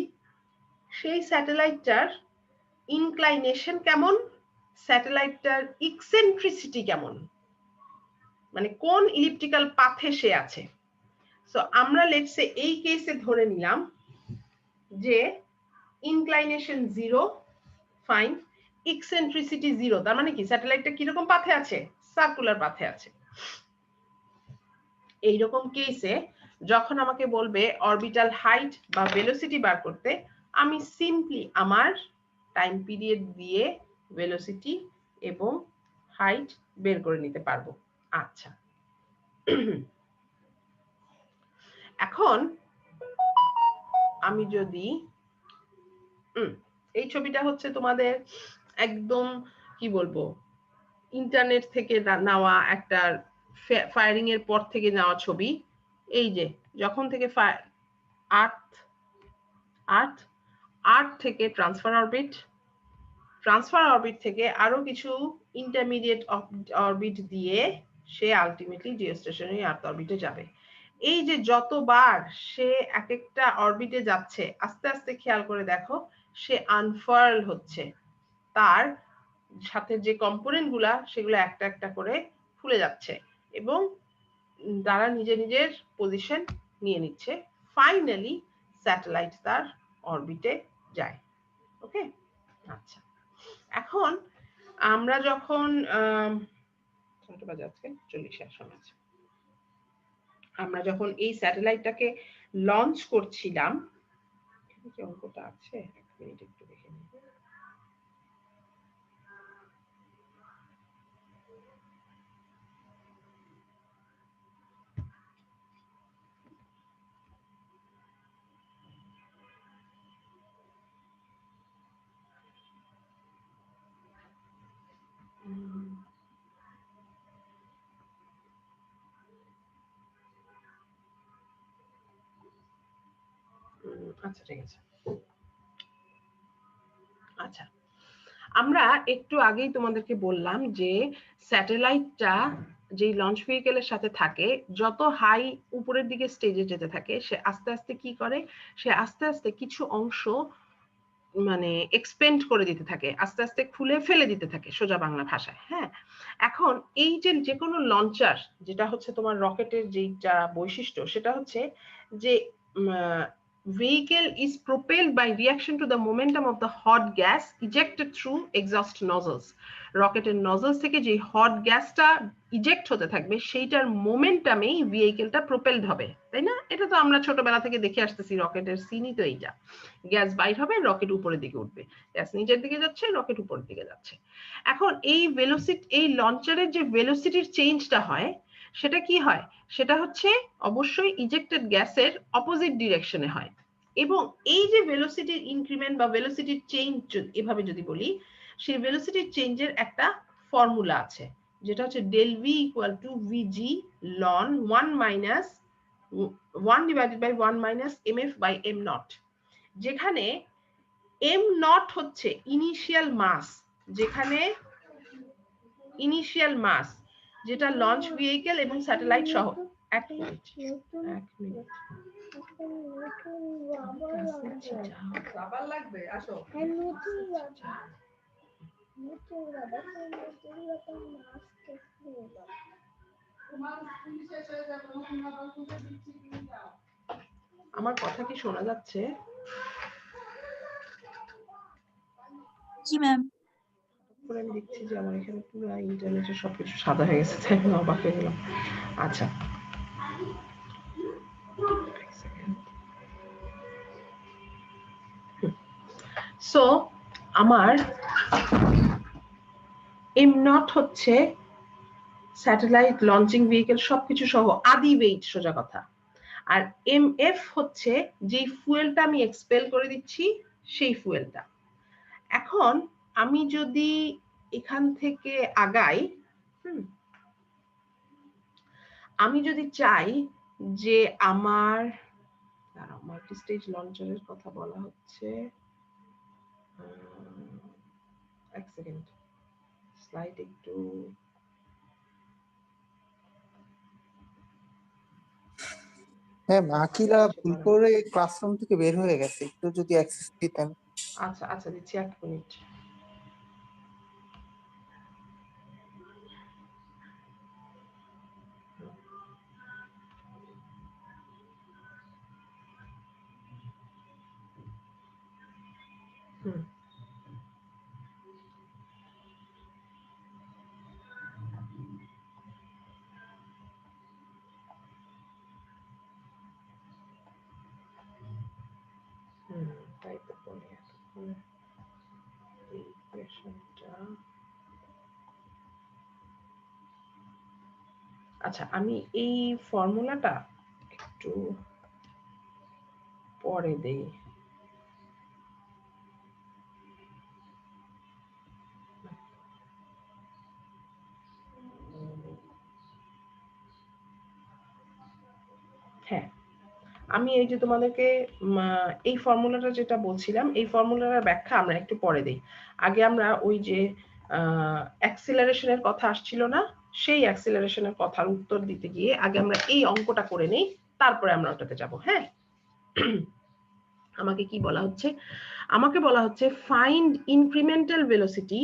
সেই স্যাটেলাইটটার ইনক্লাইনেশন কেমন, স্যাটেলাইটটার ইকসেন্ট্রিসিটি কেমন, মানে কোন ইলিপ্টিক্যাল পাথে সে আছে। সো আমরা লেটস সে এই কেসে ধরে নিলাম যে ইনক্লাইনেশন 0, ফাইন, ইকসেন্ট্রিসিটি 0, তার মানে কি স্যাটেলাইটটা কিরকম পাথে আছে, সার্কুলার পাথে আছে। এইরকম কেসে যখন আমাকে বলবে অরবিটাল হাইট বা ভেলোসিটি বার করতে, আমি সিম্পলি আমার টাইম পিরিয়ড দিয়ে ভেলোসিটি এবং হাইট বের করে নিতে পারবো। আচ্ছা, এখন আমি যদি এই ছবিটা হচ্ছে তোমাদের একদম কি বলবো ইন্টারনেট থেকে নেওয়া একটা ফায়ারিং এর পর থেকে নেওয়া ছবি। এই যে যখন থেকে আর্থ থেকে ট্রান্সফার অরবিট থেকে আরো কিছু ইন্টারমিডিয়েট অরবিট দিয়ে সে আলটিমেটলি জিওস্টেশনারি আর্থ অরবিটে যাবে। এই যে যতবার সে এক একটা অরবিটে যাচ্ছে, আস্তে আস্তে খেয়াল করে দেখো সে আনফার্ল হচ্ছে, তার সাথে যে কম্পোনেন্ট গুলা সেগুলো একটা একটা করে খুলে যাচ্ছে এবং তারা নিজের পজিশন নিয়ে নিচ্ছে। ফাইনালি স্যাটেলাইট তার অরবিটে যায়। ওকে, আচ্ছা, এখন আমরা যখন 40 আছে, আমরা যখন এই স্যাটেলাইটটাকে লঞ্চ করছিলাম, কি অঙ্কটা আছে, এক মিনিট একটু দেখে নিই। আচ্ছা, ঠিক আছে। আচ্ছা, আমরা একটু আগেই তোমাদেরকে বললাম যে স্যাটেলাইটটা যে লঞ্চ ভেহিকেলের সাথে থাকে, যত হাই উপরের দিকে স্টেজে যেতে থাকে, সে আস্তে আস্তে কি করে, সে আস্তে আস্তে কিছু অংশ মানে এক্সপেন্ড করে দিতে থাকে, আস্তে আস্তে খুলে ফেলে দিতে থাকে সোজা বাংলা ভাষায়। হ্যাঁ, এখন এই যে কোনো লঞ্চার, যেটা হচ্ছে তোমার রকেটের যেটা বৈশিষ্ট্য, সেটা হচ্ছে যে vehicle is propelled by reaction to the momentum of the hot gas ejected through exhaust nozzles. রকেটের নজলস থেকে যে হট গ্যাসটা ইজেক্ট হতে থাকবে সেইটার মোমেন্টামেই ভেহিকেলটা প্রপেলড হবে, তাই না? এটা তো আমরা ছোটবেলা থেকে দেখে আসতেছি, রকেটের সিনই তো এইটা। গ্যাস বাইর হবে, রকেট উপরের দিকে উঠবে, গ্যাস নিচের দিকে যাচ্ছে, রকেট উপরের দিকে যাচ্ছে। এখন এই ভেলোসিটি, এই লঞ্চারের যে ভেলোসিটির চেঞ্জটা হয়, সেটা কি হয়, সেটা হচ্ছে অবশ্যই ইজেক্টেড গ্যাসের অপোজিট ডিরেকশনে হয়। এবং এই যে ভেলোসিটির ইনক্রিমেন্ট বা ভেলোসিটির চেঞ্জ এভাবে যদি বলি, সেই ভেলোসিটির চেঞ্জের একটা ফর্মুলা আছে, যেটা হচ্ছে del v equal to vg ln 1 divided by 1 minus mf by m naught, যেখানে m naught হচ্ছে ইনিশিয়াল মাস, যেখানে ইনিশিয়াল মাস যেটা লঞ্চ ভেহিকেল এবং স্যাটেলাইট সহ। এক মিনিট আমার কথা কি শোনা যাচ্ছে? জি ম্যাম। আমি দেখছি যে আমার এখানে পুরো ইন্টারনেটে সবকিছু সাদা হয়ে গেছে, তাই আমি অবাক হয়ে গেলাম। আচ্ছা, সো আমার এম নট হচ্ছে স্যাটেলাইট লঞ্চিং ভেহিকেল সবকিছু সহ আদি ওয়েট, সোজা কথা। আর এম এফ হচ্ছে যে ফুয়েলটা আমি এক্সপেল করে দিচ্ছি সেই ফুয়েলটা। এখন আমি যদি এখান থেকে আগাই, আমি যদি চাই যে আমার মাল্টি স্টেজ লঞ্চারের কথা বলা হচ্ছে, এক সেকেন্ড, স্লাইড একটু হ্যাঁ, আকিলা ভুল করে ক্লাসরুম থেকে বের হয়ে গেছে, একটু যদি অ্যাক্সেস দিতেন। আচ্ছা আচ্ছা দিচ্ছি, এক মিনিট। তাই তো বলি এতক্ষণ এই ইকুয়েশনটা। আচ্ছা, আমি এই ফর্মুলাটা একটু পরে দেই। হ্যাঁ, আমি এই যে তোমাদেরকে এই ফর্মুলাটা যেটা বলছিলাম, এই ফর্মুলার ব্যাখ্যা আমরা একটু পরে দেই। আগে আমরা ওই যে অ্যাক্সিলারেশনের কথা আসছিল না, সেই অ্যাক্সিলারেশনের কথার উত্তর দিতে গিয়ে আগে আমরা এই অঙ্কটা করে নেই, তারপরে আমরা ওটাতে যাব। হ্যাঁ, আমাকে কি বলা হচ্ছে? আমাকে বলা হচ্ছে find incremental velocity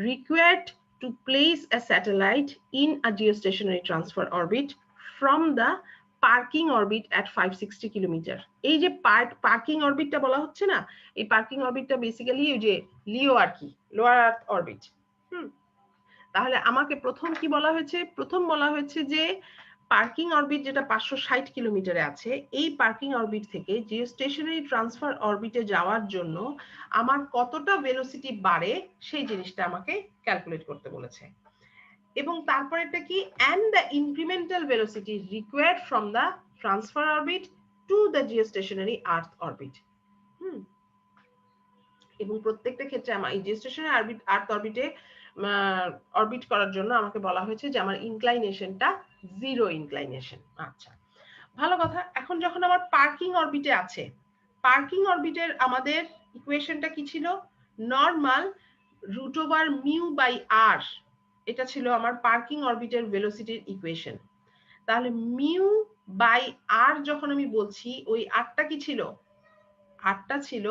required to place a satellite in a geostationary transfer orbit from the parking orbit at 560 kilometre. এই যে পার্কিং অরবিটটা বলা হচ্ছে না, এই পার্কিং অরবিটটা বেসিক্যালি ওই যে লিও আর কি, লোয়ার আর্থ অরবিট। তাহলে আমাকে প্রথম কি বলা হয়েছে? প্রথম বলা হয়েছে যে পার্কিং অরবিট যেটা 560 কিলোমিটারে আছে, এই পার্কিং অরবিট থেকে জিওস্টেশনারি ট্রান্সফার অরবিটে যাওয়ার জন্য আমার কতটা ভেলোসিটি বাড়ে সেই জিনিসটা আমাকে ক্যালকুলেট করতে বলেছে। এবং তারপর এটা কি, and the incremental velocity required from the transfer orbit to the geostationary earth orbit। এবং প্রত্যেকটা ক্ষেত্রে আমার এই জিওস্টেশনারি আর্থ অরবিটে অরবিট করার জন্য আমাকে বলা হয়েছে যে আমার ইনক্লাইনেশনটা 0 ইনক্লাইনেশন। আচ্ছা, ভালো কথা। এখন যখন আমার পার্কিং অরবিটে আছে, পার্কিং অরবিটের আমাদের ইকুয়েশনটা কি ছিল? নরমাল √μ/r, এটা ছিল আমার পার্কিং অরবিটের ভেলোসিটির ইকুয়েশন। তাহলে μ/r যখন আমি বলছি, ওই আরটা কি ছিল? আরটা ছিল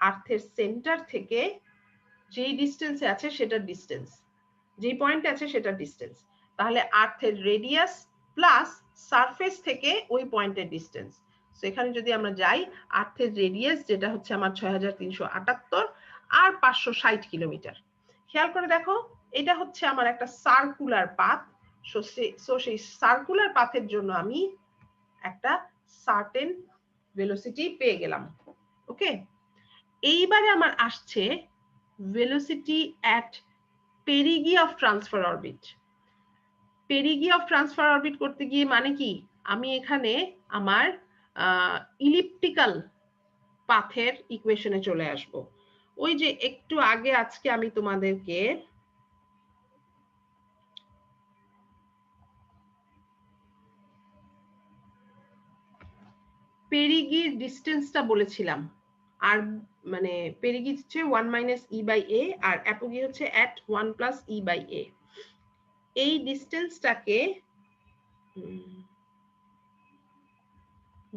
আর্থের সেন্টার থেকে যেই ডিস্টেন্সে আছে সেটার ডিস্টেন্স, যেই পয়েন্টে আছে সেটার ডিস্টেন্স। তাহলে আর্থের রেডিয়াস প্লাস সারফেস থেকে ওই পয়েন্টের ডিস্টেন্স। সো এখানে যদি আমরা যাই, আর্থের রেডিয়াস যেটা হচ্ছে আমার 6378 আর 560 কিলোমিটার। খেয়াল করে দেখো, এটা হচ্ছে আমার একটা সার্কুলার পাথ। সো সেই সার্কুলার পাথের জন্য আমি একটা সার্টেন ভেলোসিটি পেয়ে গেলাম। ওকে, এইবারে আমার আসছে velocity at perigee of transfer orbit. Perigee of transfer orbit করতে গিয়ে মানে কি, আমি এখানে আমার ইলিপ্টিক্যাল পাথের ইকুয়েশনে চলে আসব। ওই যে একটু আগে আজকে আমি তোমাদেরকে পেরিগির ডিস্টেন্সটা বলেছিলাম, আর মানে পেরিগি হচ্ছে 1 - e/a আর অ্যাপোগি হচ্ছে at 1 + e/a। এই ডিস্টেন্সটাকে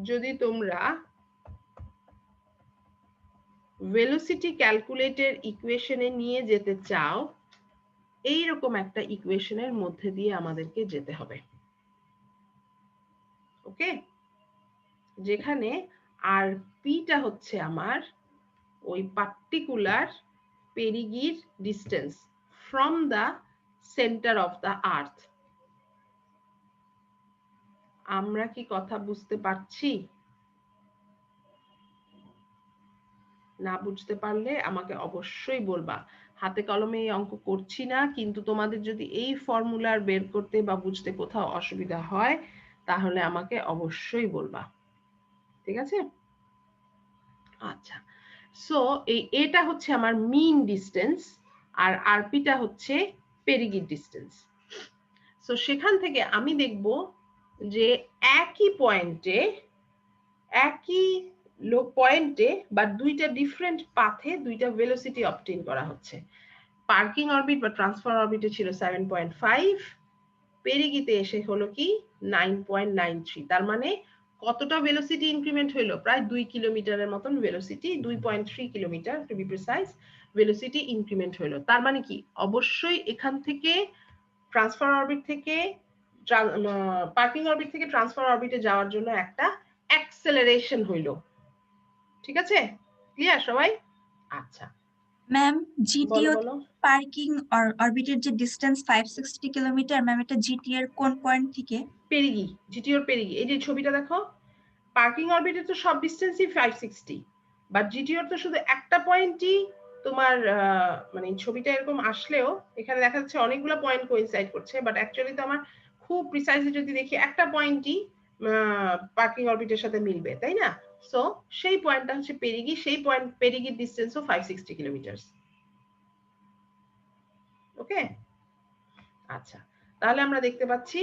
যদি তোমরা ভেলোসিটি ক্যালকুলেটের ইকুয়েশনে নিয়ে যেতে চাও, এই রকম একটা ইকুয়েশনের মধ্যে দিয়ে আমাদেরকে যেতে হবে। ওকে, যেখানে আর পিটা হচ্ছে আমার ওই পার্টিকুলার পেরিগির distance from the centre of the earth. আমরা কি কথা বুঝতে পারছি? না বুঝতে পারলে আমাকে অবশ্যই বলবা। হাতে কলমে এই অঙ্ক করছি না, কিন্তু তোমাদের যদি এই ফর্মুলার বের করতে বা বুঝতে কোথাও অসুবিধা হয় তাহলে আমাকে অবশ্যই বলবা, ঠিক আছে? আচ্ছা, সো এটা হচ্ছে আমার মিন ডিস্টেন্স আর আরপিটা হচ্ছে পেরিগির ডিস্টেন্স। সো সেখান থেকে আমি দেখব যে একই পয়েন্টে বা দুইটা ডিফারেন্ট পাথে দুইটা ভেলোসিটি অবটেইন করা হচ্ছে। পার্কিং অরবিট বা ট্রান্সফার অরবিটে ছিল 7.5, পেরিগিতে এসে হলো কি 9.93। তার মানে কতটা ভেলোসিটি ইনক্রিমেন্ট হইলো? প্রায় 2 কিলোমিটারের মতন velocity, 2.3 kilometre to be precise velocity increment হইলো। তার মানে কি অবশ্যই এখান থেকে ট্রান্সফার অরবিট থেকে পার্কিং অরবিট থেকে ট্রান্সফার অরবিটে যাওয়ার জন্য একটা অ্যাক্সেলারেশন হইলো। ঠিক আছে, ক্লিয়ার সবাই? আচ্ছা ম্যাম বলো জিটিও বলো। পার্কিং অরবিটের যে ডিসটেন্স 560 কিলোমিটার, ম্যাম এটা জিটি এর কোন পয়েন্ট থেকে? পেরিগি, জিটিওর পেরিগি। এই যে ছবিটা দেখো, পার্কিং অরবিটে তো সব ডিসটেন্সই 560, বাট জিটিওর তো শুধু একটা পয়েন্টই তোমার মানে ছবিটা এরকম আসলেও এখানে দেখা যাচ্ছে অনেকগুলো পয়েন্ট কোইনসাইড করছে, বাট অ্যাকচুয়ালি তো আমার খুব প্রিসাইজলি যদি দেখি একটা পয়েন্টই পার্কিং অরবিটের সাথে মিলবে, তাই না? সো সেই পয়েন্টটা হচ্ছে পেরিগি, সেই পয়েন্ট পেরিগির ডিসটেন্সও 560 কিলোমিটার। ওকে, আচ্ছা তাহলে আমরা দেখতে পাচ্ছি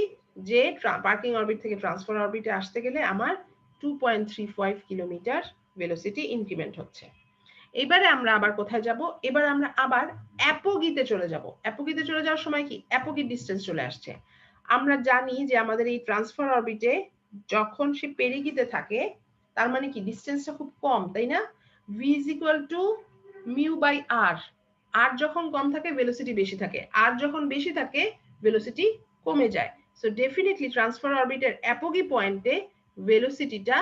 যে পার্কিং অরবিট থেকে ট্রান্সফার অরবিটে আসতে গেলে আমার 2.35 কিলোমিটার ভেলোসিটি ইনক্রিমেন্ট হচ্ছে। এবারে আমরা আবার কোথায় যাব? এবার আমরা আবার অ্যাপোগিতে চলে যাব। অ্যাপোগিতে চলে যাওয়ার সময় কি অ্যাপোগির ডিসটেন্স চলে আসছে। আমরা জানি যে আমাদের এই ট্রান্সফার অরবিটে যখন সে পেরিগিতে থাকে তার মানে কি ডিসটেন্সটা খুব কম, তাই না? v is equal to mu by r। আর যখন কম থাকে ভেলোসিটি বেশি থাকে, আর যখন বেশি থাকে ভেলোসিটি কমে যায়। সো ডেফিনেটলি ট্রান্সফার অরবিটের অ্যাপোগি পয়েন্টে ভেলোসিটিটা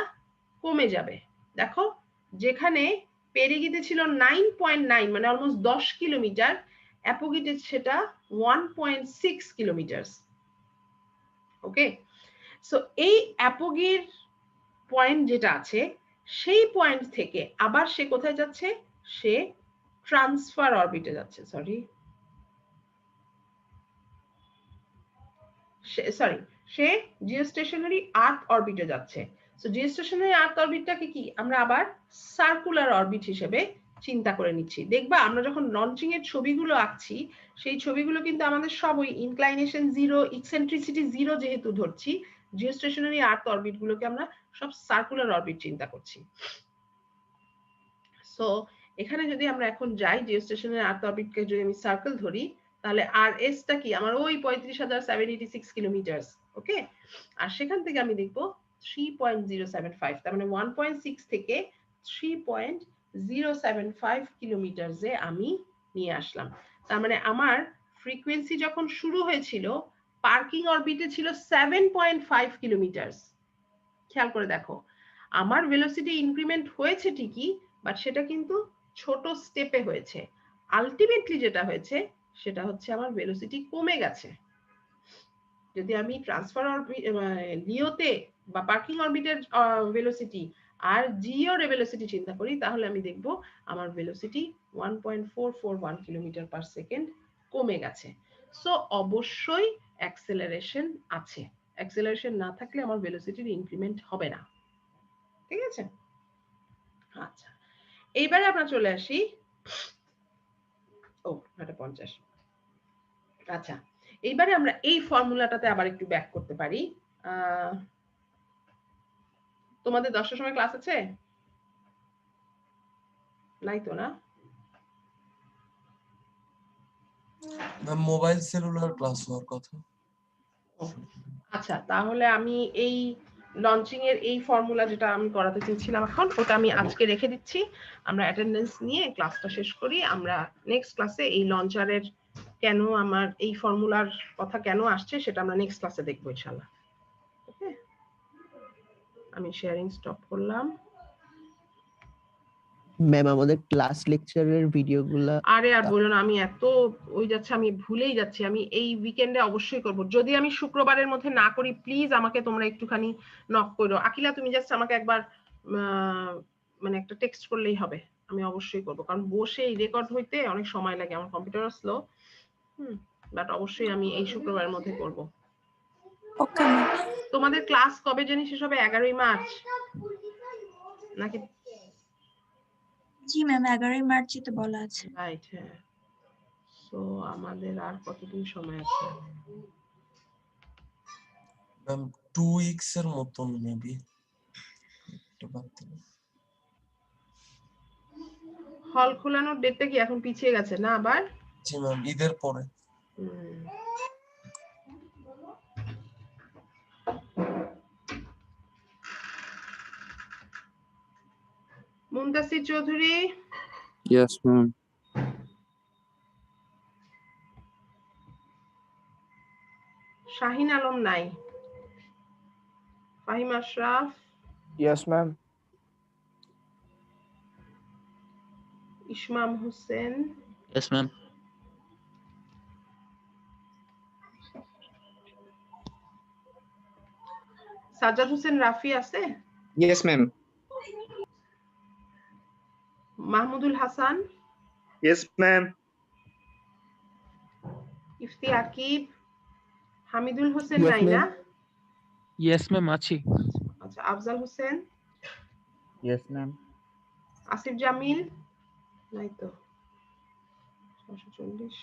কমে যাবে। দেখো যেখানে পেরিগিতে ছিল 9.9 মানে অলমোস্ট 10 কিলোমিটার, অ্যাপোগিতে সেটা 1.6 কিলোমিটার। ওকে, সো এই অ্যাপোগির পয়েন্ট যেটা আছে সেই পয়েন্ট থেকে আবার সে কোথায় যাচ্ছে? সে ট্রান্সফার অরবিটে যাচ্ছে, সে জিওস্টেশনারি আর্থ অরবিটে যাচ্ছে। সো জিওস্টেশনারি আর্থ অরবিটটাকে কি আমরা আবার সার্কুলার অরবিট হিসেবে চিন্তা করে নিচ্ছি। দেখবা আমরা যখন লঞ্চিং এর ছবিগুলো আঁকছি সেই ছবিগুলো কিন্তু আমাদের সব ওই ইনক্লাইনেশন 0, ইকসেন্ট্রিসিটি 0 যেহেতু ধরছি, জিওস্টেশনারি আর্থ অরবিট গুলোকে আমরা সব সার্কুলার অরবিট চিন্তা করছি। সো এখানে যদি আমরা এখন যাই জিওস্টেশনারি আর্থ অরবিটকে যদি আমি সার্কেল ধরি তাহলে RS টা কি আমার ওই 35,786 কিলোমিটার। ওকে, আর সেখান থেকে আমি দেখব 3.075, তার মানে 1.6 থেকে 3.075 কিলোমিটারে আমি নিয়ে আসলাম। তার মানে আমার ফ্রিকোয়েন্সি যখন শুরু হয়েছিল পার্কিং অরবিটে ছিল 7.5 কিলোমিটার। খেয়াল করে দেখো আমার ভেলোসিটি ইনক্রিমেন্ট হয়েছে ঠিকই, বাট সেটা কিন্তু ছোট স্টেপে হয়েছে। আলটিমেটলি যেটা হয়েছে সেটা হচ্ছে আমার ভেলোসিটি কমে গেছে। যদি আমি ট্রান্সফার লিওতে বা পার্কিং অরবিটের ভেলোসিটি আর জিওর ভেলোসিটি চিন্তা করি তাহলে আমি দেখব আমার ভেলোসিটি 1.441 কিলোমিটার পার সেকেন্ড কমে গেছে। সো অবশ্যই অ্যাক্সেলারেশন আছে। অ্যাক্সেলারেশন না থাকলে আমার ভেলোসিটির ইনক্রিমেন্ট হবে না। ঠিক আছে, আচ্ছা এইবারে আমরা চলে আসি এটা 50। আচ্ছা এইবারে আমরা এই ফর্মুলাটাতে আবার একটু ব্যাক করতে পারি। তোমাদের 10টার সময় ক্লাস আছে? নাই তো না? মোবাইল সেলুলার ক্লাস হওয়ার কথা। আচ্ছা তাহলে আমি এই লঞ্চিং এর এই ফর্মুলা যেটা আমি করাতে চেয়েছিলাম এখন ওটা আমি আজকে রেখে দিচ্ছি। আমরা অ্যাটেন্ডেন্স নিয়ে ক্লাসটা শেষ করি। আমরা নেক্সট ক্লাসে এই লঞ্চারের কেন আমার এই ফর্মুলার কথা কেন আসছে সেটা আমরা নেক্সট ক্লাসে দেখবো ইনশাআল্লাহ। ওকে, আমি শেয়ারিং স্টপ করলাম। ম্যাম আমাদের ক্লাস লেকচারের ভিডিওগুলা আরে আর বলো না, আমি এত ওই যাচ্ছে আমি ভুলেই যাচ্ছি। আমি এই উইকেন্ডে অবশ্যই করব। যদি আমি শুক্রবারের মধ্যে না করি প্লিজ আমাকে তোমরা একটুখানি নক করো। আকিলা তুমি জাস্ট আমাকে একবার মানে একটা টেক্সট করলেই হবে, আমি অবশ্যই করব। কারণ বসে এই রেকর্ড হইতে অনেক সময় লাগে, আমার কম্পিউটার স্লো। বাট অবশ্যই আমি এই শুক্রবারের মধ্যে করব। Okay ma'am. তোমাদের ক্লাস কবে জানি শেষ হবে? 11ই মার্চ নাকি? জি ম্যাম 11 মার্চই তো বলা আছে। রাইট, হ্যাঁ। সো আমাদের আর কতদিন সময় আছে? ম্যাম 2 উইকস এর মতন মেবি। হল খোলানোর ডেটটা কি এখন পিছিয়ে গেছে না আবার? জি ম্যাম, ঈদের পরে। হুম। Muntasir Chowdhury, Yes, ma'am. শাহিন আলম নাই, Fahim Ashraf, yes ma'am. Ismam Hossain, Yes, ma'am. Sajjad Hossain Rafi আছে, yes ma'am. Mahmudul Hasan, Yes, ma'am. Ifti Akib, Hamidul Hossain Yes, নাই ma'am. না? ইয়েস ম্যাম আছি। আচ্ছা, আফজাল হোসেন, ইয়েস ম্যাম। আসিফ জামিল নাই তো, 640।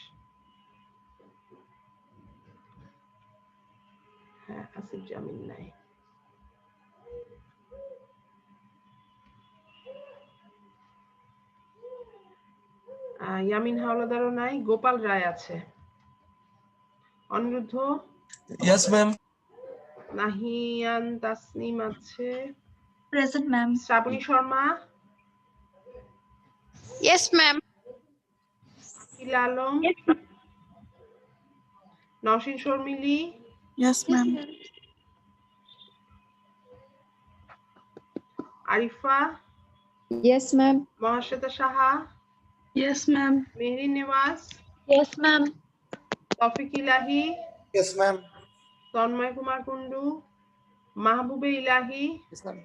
হ্যাঁ, আসিফ জামিল নাই। ইয়ামিন হাওলাদারও নাই, গোপাল রায় আছে, অনিরুদ্ধ, ইয়েস ম্যাম। নাহিয়ান তাসনিম আছে, present ma'am. Srabani Sharma, Yes, ma'am. Shila Alam, Naushin Sharmili, Yes, ma'am. Arifa, Yes, ma'am. Mahasweta Saha, yes ma'am. Mehri Newaz, Yes, ma'am. Taufiq Elahi, yes ma'am. Tanmoy Kumar Kundu, Mahbube Elahi. Yes ma'am.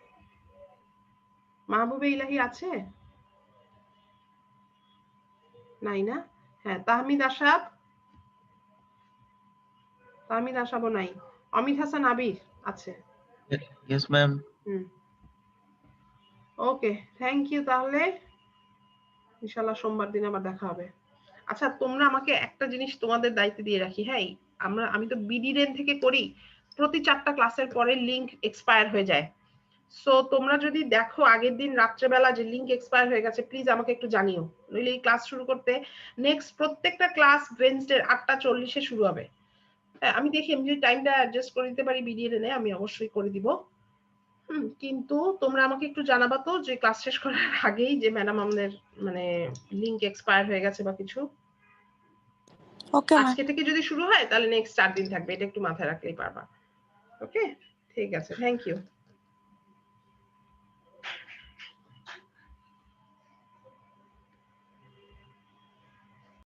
Mahbubey ইলাহি আছে? নাই না? হ্যাঁ, তাহমিদ আশাব, তাহমিদ আশাবও নাই। অমিত হাসান আবির আছে। Yes, ma'am. Okay, thank you. তাহলে ইনশাআল্লাহ সোমবার দিন আবার দেখা হবে। আচ্ছা, তোমরা আমাকে একটা জিনিস তোমাদের দায়িত্ব দিয়ে রাখি। হ্যাঁ, আমি তো বিডিরেন থেকে করি, প্রতি 4টা ক্লাসের পরে লিংক এক্সপায়ার হয়ে যায়। সো তোমরা যদি দেখো আগের দিন রাত্রেবেলা যে লিংক এক্সপায়ার হয়ে গেছে, প্লিজ আমাকে একটু জানিও, নইলে এই ক্লাস শুরু করতে নেক্সট প্রত্যেকটা ক্লাস ওয়েডনেসডে 8:40-এ শুরু হবে। আমি দেখি আমি যদি টাইমটা অ্যাডজাস্ট করে দিতে পারি বিডিএন এ, আমি অবশ্যই করে দিব। কিন্তু তোমরা আমাকে একটু জানাবা তো যে ক্লাস শেষ করার আগেই যে ম্যাডাম আমাদের মানে লিংক এক্সপায়ার হয়ে গেছে বা কিছু। Okay, ma'am. আজকে থেকে যদি শুরু হয় তাহলে নেক্সট 4 দিন থাকবে, এটা একটু মাথায় রাখলেই পারবা। ওকে, ঠিক আছে, থ্যাংক ইউ।